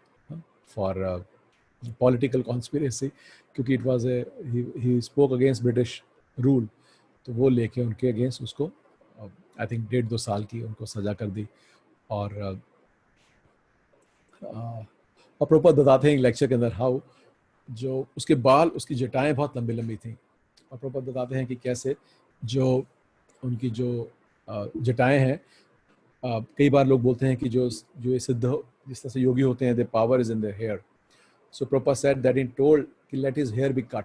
फॉर पॉलिटिकल कॉन्स्पिरेसी, क्योंकि it was he spoke against British rule, तो वो लेके उनके अगेंस्ट उसको आई थिंक 1.5-2 साल की उनको सजा कर दी। और प्रभुपाद बताते हैं लेक्चर के अंदर हाउ जो उसके बाल, उसकी जटाएं बहुत लंबी लंबी थी, और प्रभुपाद बताते हैं कि कैसे जो उनकी जो जटाएं हैं, कई बार लोग बोलते हैं कि जो ये सिद्ध जिस तरह से योगी होते हैं, the power is in their hair. So Prabhupada said that he told कि let his hair be cut.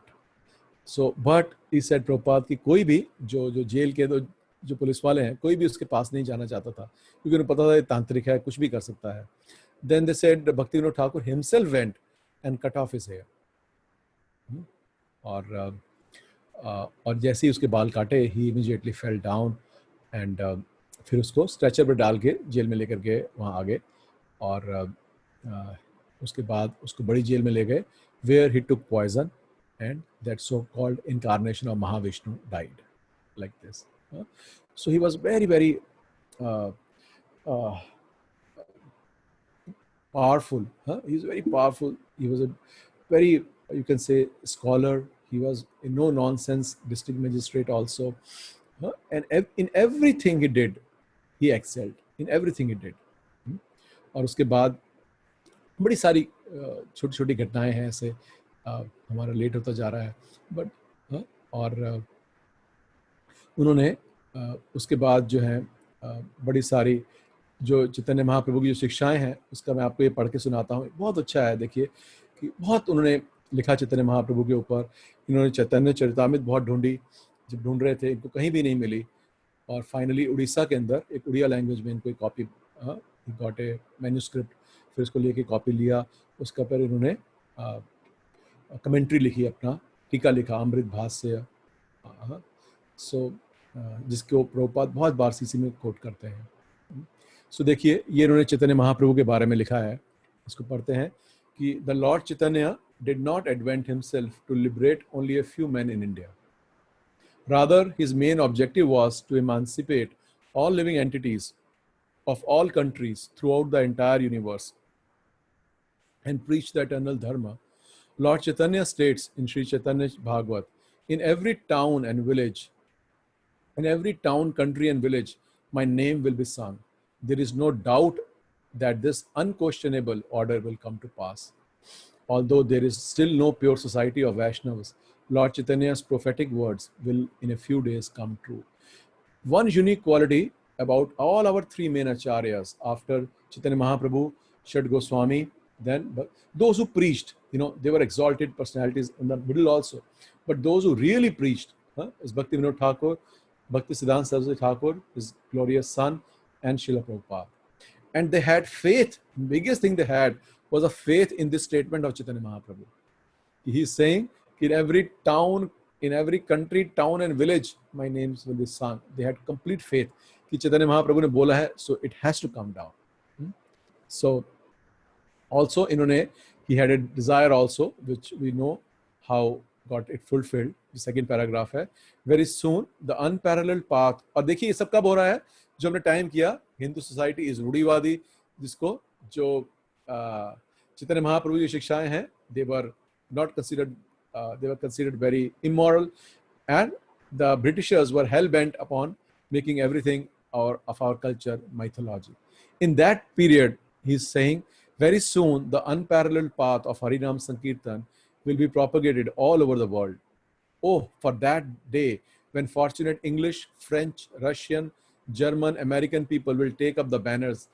So but he said Prabhupada कि कोई भी जो जेल के जो पुलिस वाले हैं, कोई भी उसके पास नहीं जाना चाहता था, क्योंकि उन्हें पता था ये तांत्रिक है, कुछ भी कर सकता है. Then they said Bhaktivinoda Thakur himself went and cut off his hair. और जैसे ही उसके बाल काटे, he immediately fell down and फिर उसको स्ट्रेचर पर डाल के जेल में लेकर गए वहाँ आगे. और उसके बाद उसको बड़ी जेल में ले गए, where he took poison and that so-called incarnation of Mahavishnu died like this. So he was very, very powerful. He was very powerful. He was a very, you can say, scholar. He was a no-nonsense district magistrate also. And in everything he did, he excelled. In everything he did. और उसके बाद बड़ी सारी छोटी छोटी घटनाएं हैं ऐसे. हमारा लेट होता जा रहा है, बट और उन्होंने उसके बाद जो है बड़ी सारी जो चैतन्य महाप्रभु की जो शिक्षाएं हैं, उसका मैं आपको ये पढ़ के सुनाता हूँ. बहुत अच्छा है. देखिए कि बहुत उन्होंने लिखा चैतन्य महाप्रभु के ऊपर. इन्होंने चैतन्य चरितामृत बहुत ढूंढी, जब ढूंढ रहे थे इनको कहीं भी नहीं मिली, और फाइनली उड़ीसा के अंदर एक उड़िया लैंग्वेज में इनको एक कॉपी गॉट ए मैन्यूस्क्रिप्ट. फिर उसको लेके कॉपी लिया, उसका पर इन्होंने कमेंट्री लिखी, अपना टीका लिखा अमृत भाष्य. सो जिसको प्रभुपाद बहुत बार सीसी में कोट करते हैं. सो देखिए, ये इन्होंने चैतन्य महाप्रभु के बारे में लिखा है. इसको पढ़ते हैं कि the Lord Chaitanya did not advent himself to liberate only a few men in India. Rather, his main objective was to emancipate all living entities of all countries throughout the entire universe and preach the eternal dharma. Lord Chaitanya states in Sri Chaitanya Bhagavat, in every town and village, in every town, country and village, my name will be sung. There is no doubt that this unquestionable order will come to pass. Although there is still no pure society of Vaishnavas, Lord Chaitanya's prophetic words will in a few days come true. One unique quality about all our three main acharyas after Chaitanya Mahaprabhu, Shad Goswami, then those who preached, they were exalted personalities in the middle also. But those who really preached, is Bhaktivinoda Thakur, Bhakti Siddhanta Saraswati Thakur, his glorious son, and Srila Prabhupada. And they had faith. The biggest thing they had was a faith in this statement of Chaitanya Mahaprabhu. He is saying, in every town, in every country, town and village, my names will be sung. They had complete faith कि Chaitanya Mahaprabhu ने बोला है, so it has to come down. So also he had a desire also, which we know how got it fulfilled. The second paragraph है, very soon the unparalleled path. और देखिए ये सब कब हो रहा है, जो हमने टाइम किया, हिंदू सोसाइटी इज रूढ़ीवादी, जिसको जो चैतन्य महाप्रभु की शिक्षाएं हैं, they were considered very immoral, and the Britishers were hell bent upon making everything of our culture mythology. In that period, he's saying, very soon the unparalleled path of Harinam Sankirtan will be propagated all over the world. Oh, for that day when fortunate English, French, Russian, German, American people will take up the banners,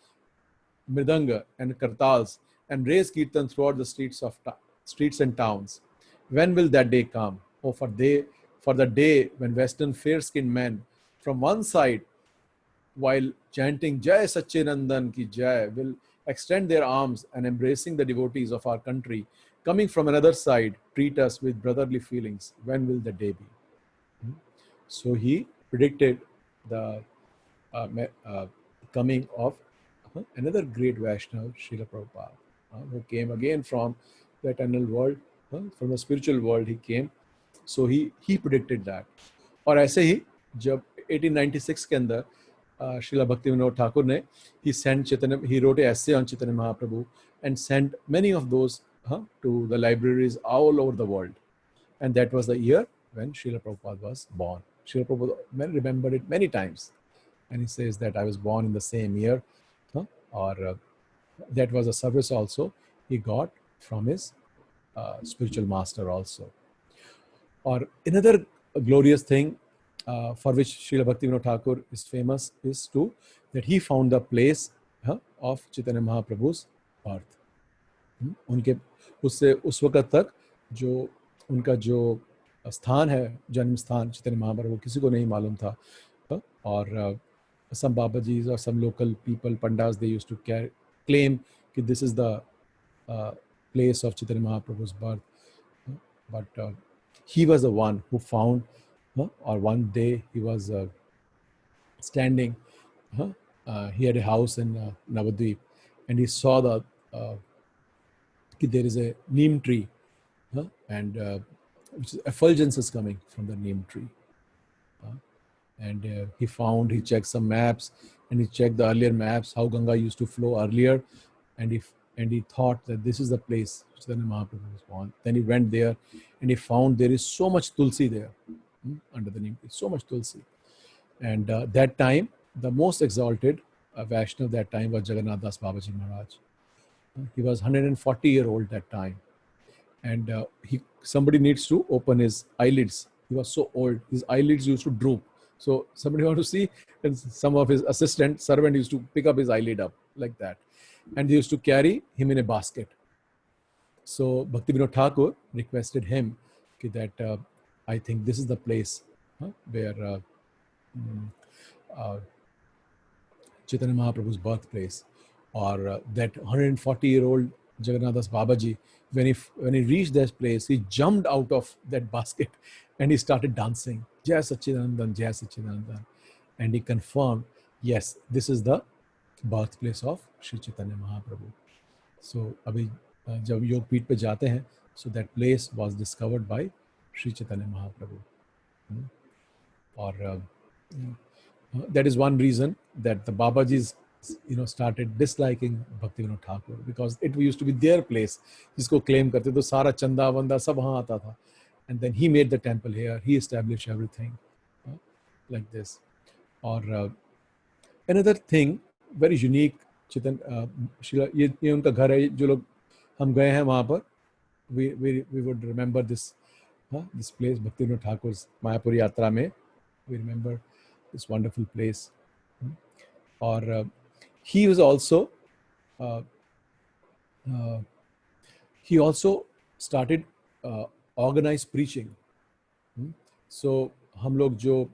mridanga and kartals, and raise kirtan throughout the streets and towns. When will that day come? Oh, for the day when Western fair-skinned men from one side, while chanting Jai Satchidanand Ki Jai, will extend their arms and embracing the devotees of our country, coming from another side, treat us with brotherly feelings. When will the day be? So he predicted the coming of another great Vaishnava, Srila Prabhupada, who came again from the eternal world, from the spiritual world he came. So he predicted that. और ऐसे ही जब 1896 के अंदर Srila Bhaktivinoda Thakur ने he wrote an essay on Chaitanya Mahaprabhu and sent many of those to the libraries all over the world. And that was the year when Srila Prabhupada was born. Srila Prabhupada remembered it many times. And he says that I was born in the same year. Or that was a service also he got from his spiritual master also. Or another glorious thing for which Srila Bhaktivinoda Thakur is famous is that he found the place of Chaitanya Mahaprabhu's birth. उनके उससे उस वक्त तक जो उनका जो स्थान है, जन्म स्थान चैतन्य महाप्रभु, किसी को नहीं मालूम था. और some Babajis or some local people, Pandas, they used to claim that this is the place of Chaitanya Mahaprabhu's birth. But he was the one who found, or one day he was standing, he had a house in Navadvip, and he saw that there is a neem tree, and which is effulgence is coming from the neem tree. And he checked some maps, and he checked the earlier maps, how Ganga used to flow earlier, and he thought that this is the place Chaitanya Mahaprabhu was born. Then he went there, and he found there is so much tulsi there, under the neem tree, so much tulsi. And that time, the most exalted Vaishnav that time was Jagannath Das Babaji Maharaj. He was 140-year-old that time, and somebody needs to open his eyelids. He was so old, his eyelids used to droop. So somebody wanted to see, and some of his servant used to pick up his eyelid up like that, and they used to carry him in a basket. So Bhaktivinoda Thakur requested him that I think this is the place where Chaitanya Mahaprabhu's birthplace, or that 140-year-old Jagannath Das Babaji, when he reached that place, he jumped out of that basket and he started dancing, Jai Satchidanandan, Jai Satchidanandan. And he confirmed, yes, this is the birthplace of Sri Chaitanya Mahaprabhu. So, abhi jab Yog Peeth pe jaate hain, so that place was discovered by Sri Chaitanya Mahaprabhu. Or that is one reason that the Babajis, started disliking Bhaktivinoda Thakur, because it used to be their place. जिसको claim करते तो सारा चंदा वंदा सब वहाँ आता था. And then he made the temple here. He established everything like this. Or another thing very unique, Chitan, ये उनका घर है. जो लोग हम गए हैं वहाँ पर, we would remember this place, Bhaktivinoda Thakur's Mayapur Yatra में. We remember this wonderful place. Or he was also he also started organized preaching. So हम लोग जो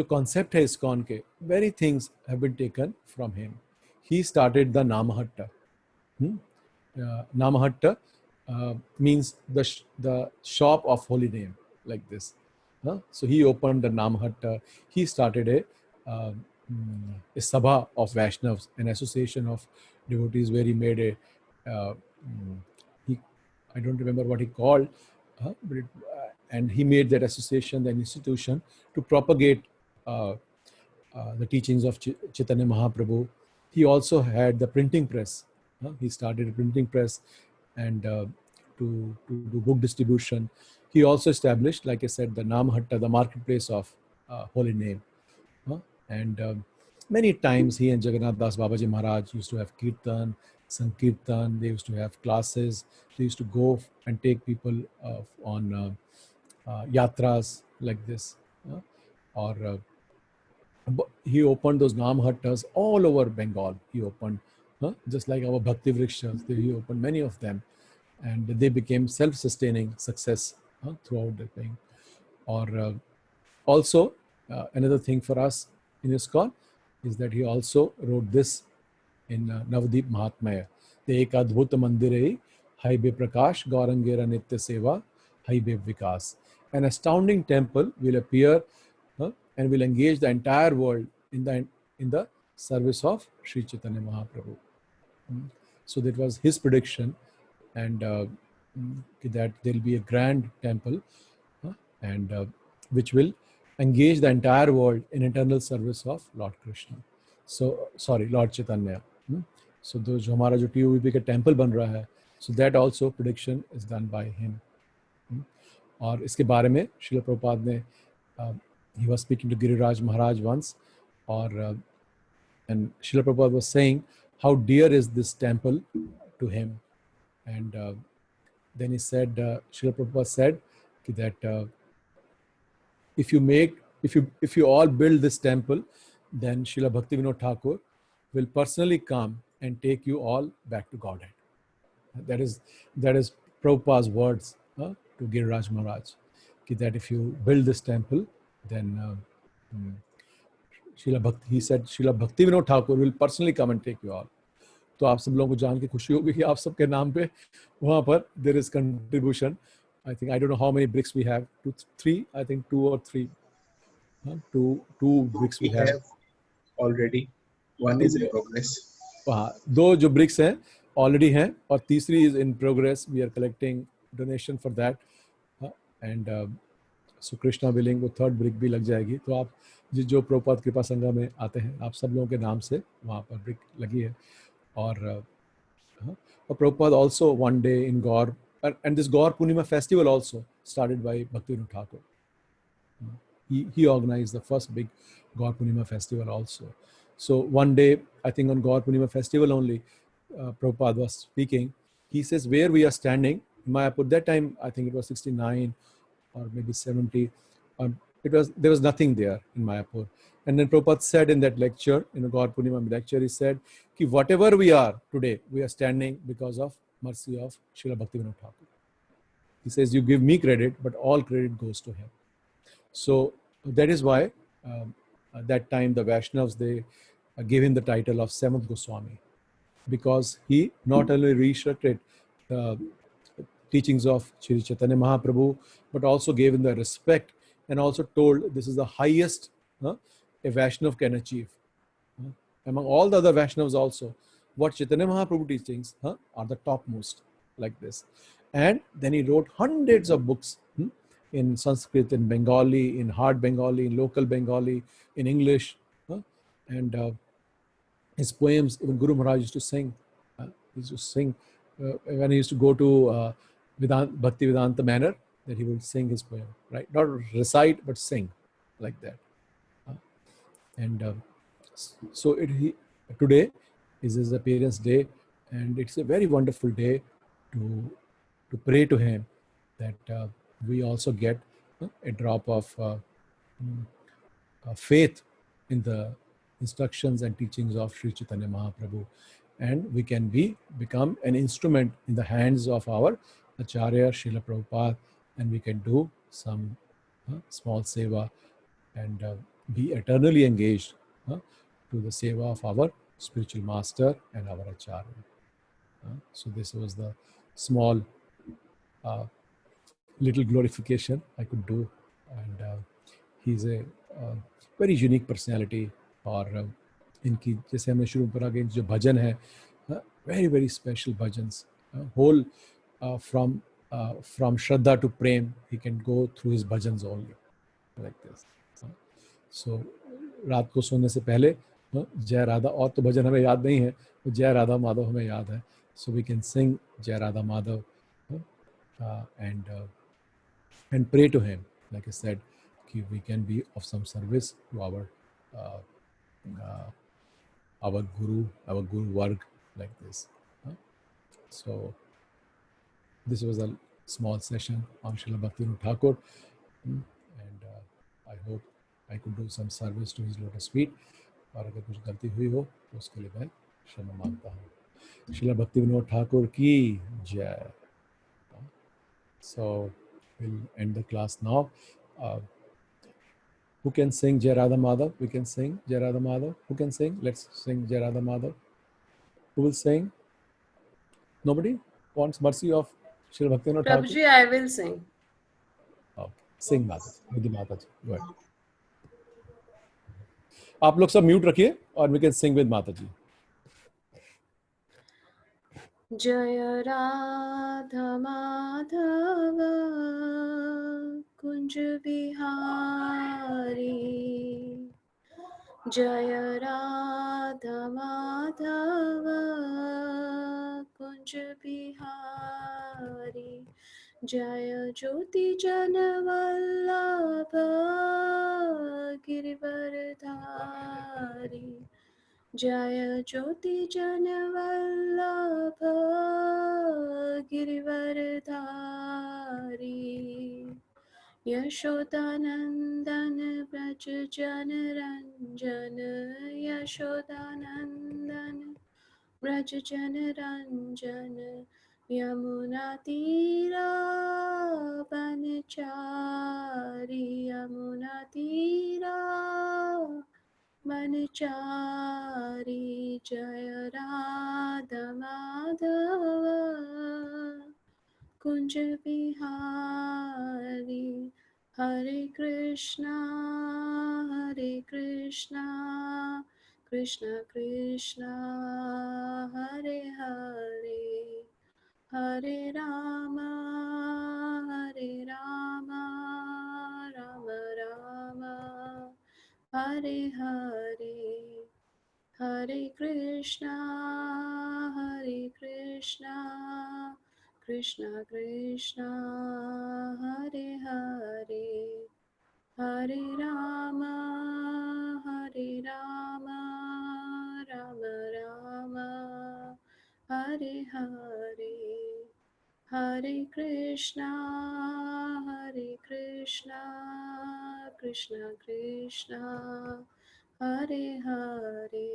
concept है ISKCON के, many things have been taken from him. He started the Namahatta. Namahatta means the shop of holy name, like this. So he opened the Namahatta. He started a sabha of Vaishnavas, an association of devotees, where he made I don't remember what he called, but and he made that association, that institution, to propagate the teachings of Chaitanya Mahaprabhu. He also had the printing press. He started a printing press and to do book distribution. He also established, like I said, the Namahatta, the marketplace of holy name. And many times he and Jagannath Das Babaji Maharaj used to have kirtan, sankirtan. They used to have classes. They used to go and take people on yatras like this. Or he opened those Namahattas all over Bengal. He opened, just like our Bhakti Vrikshas, he opened many of them. And they became self-sustaining success throughout the thing. Or also, another thing for us in ISKCON is that he also wrote this in Navadip Mahatmya. The Ek Adbhut Mandirei Haibe Prakash Gaurangera Nitya Seva Haibe Vikas. An astounding temple will appear and will engage the entire world in the service of Sri Chaitanya Mahaprabhu. So that was his prediction, and that there will be a grand temple and which will engage the entire world in eternal service of Lord Krishna. So, sorry, Lord Chaitanya. So जो हमारा जो TUVP का temple बन रहा है, so that also prediction is done by him. और इसके बारे में श्रील प्रभुपाद ने he was speaking to Giriraj Maharaj once, and Srila Prabhupada was saying how dear is this temple to him. And then he said, Srila Prabhupada said that if you all build this temple, then Srila Bhaktivinoda Thakur will personally come and take you all back to Godhead. That is Prabhupada's words to Giriraj Maharaj, that if you build this temple, then he said Srila Bhaktivinoda Thakur will personally come and take you all. तो आप सब लोगों को जान के खुशी होगी कि आप सबके नाम पे वहाँ पर there is contribution. I think I don't know how many bricks we have. 2, 3. I think 2 or 3. Two bricks we have already. One is in progress. दो जो bricks हैं already हैं और तीसरी is in progress. We are collecting donation for that. And so Krishna willing वो third brick भी लग जाएगी. तो आप जो प्रभुपाद कृपा संघ में आते हैं आप सब लोगों के नाम से वहाँ पर brick लगी है. और Prabhupada also one day in Gaur, and this Gaur Purnima festival also started by Bhaktivinoda Thakur. He organized the first big Gaur Purnima festival also. So one day, I think on Gaur Purnima festival only, Prabhupada was speaking. He says where we are standing in Mayapur. That time I think it was 69 or maybe 70. There was nothing there in Mayapur. And then Prabhupada said in that lecture, in a Gaur Purnima lecture, he said, ki whatever we are today, we are standing because of mercy of Srila Bhaktivinoda Thakur. He says, you give me credit, but all credit goes to him. So that is why at that time the Vaishnavas, they gave him the title of Seventh Goswami, because he not only restricted the teachings of Shri Chaitanya Mahaprabhu, but also gave him the respect and also told this is the highest a Vaishnav can achieve. Among all the other Vaishnavas also, what Chaitanya Mahaprabhu teachings are the topmost, like this. And then he wrote hundreds of books in Sanskrit, in Bengali, in hard Bengali, in local Bengali, in English. And his poems, even Guru Maharaj used to sing. He used to sing when he used to go to Bhakti Vedanta manor, that he would sing his poem, right? Not recite, but sing, like that. So today is his appearance day, and it's a very wonderful day to pray to him that we also get a drop of faith in the instructions and teachings of Sri Chaitanya Mahaprabhu, and we can become an instrument in the hands of our Acharya Srila Prabhupada, and we can do some small seva and be eternally engaged to the seva of our spiritual master and our Acharya. So this was the small little glorification I could do, and he's a very unique personality. और इनकी जैसे हमने शुरू करा कि जो भजन है, very very special bhajans, whole from Shraddha to Prem, he can go through his bhajans only, like this. So रात को सोने से पहले जय राधा, और तो भजन हमें याद नहीं है, तो जय राधा माधव हमें याद है. So we can sing Jai Radha Madhav and pray to him, like I said, we can be of some service to our Guru Varg, like this. So this was a small session on Srila Bhaktivinoda Thakur, and I hope I could do some service to his lotus feet. और अगर कुछ गलती हुई हो तो उसके लिए मैं क्षमा मांगता हूँ. Srila Bhaktivinoda Thakur ki jai. So we'll end the class now. Who can sing Jai Radha Madhav? We can sing Jai Radha Madhav. Who can sing? Let's sing Jai Radha Madhav. Who will sing? Nobody wants mercy of Srila Bhaktivinoda Thakur? Prabhuji, I will sing. Okay. Sing Mataji. Vidhi Mataji. Go ahead. आप लोग सब mute रखिए और we can sing with Mataji. Jaya Radha Madhava Kunj Bihari, Jaya Radha Madhava Kunj Bihari, Jaya Jyoti Janavallabha Girivardhari, Jaya Jyoti Janavallabha Girivardhari, Yashodanandan Vraj जन रंजन यशोदानंदन व्रज जन रंजन यमुना तीरा बनचारी यमुना तीरा बनचारी जय राधा माधव कुंज बिहारी हरे कृष्णा कृष्ण कृष्णा हरे हरे हरे राम राम राम हरे हरे हरे कृष्णा कृष्ण कृष्ण हरे हरे हरे राम राम राम हरे हरे हरे कृष्णा कृष्ण कृष्ण हरे हरे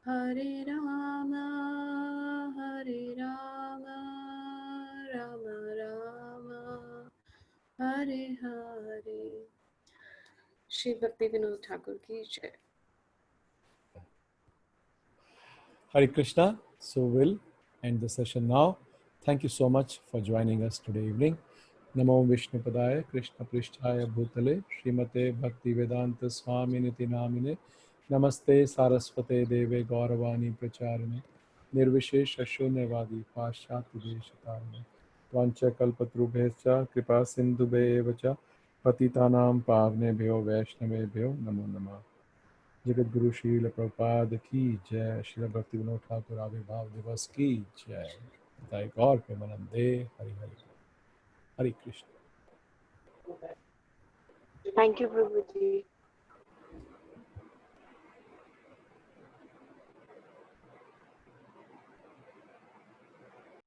हरे राम राम राम हरे हरे। श्री भक्ति विनोद ठाकुर की जय। Hare Krishna. So we'll end the session now. Thank you so much for joining us today evening. Namo Vishnu Padaya Krishna Pristhaya Bhutale Srimate Bhakti Vedanta Swami Niti Namine Namaste Saraswate Deve Gauravani Pracharine Nirvishesh Shunyavadi Paschati Deshatarine Vancha Kalpatrubhescha Kripa Sindhube Evacha Patitanam Pavnebhyo Vaishnavebhyo Namo Namah। Jagat Guru Srila Prabhupada की जय। श्रील भक्ति विनोद ठाकुर आविर्भाव दिवस की जय। ताई गौर प्रेमानंदे। Hari Hari Hare Krishna. Thank you Prabhu ji.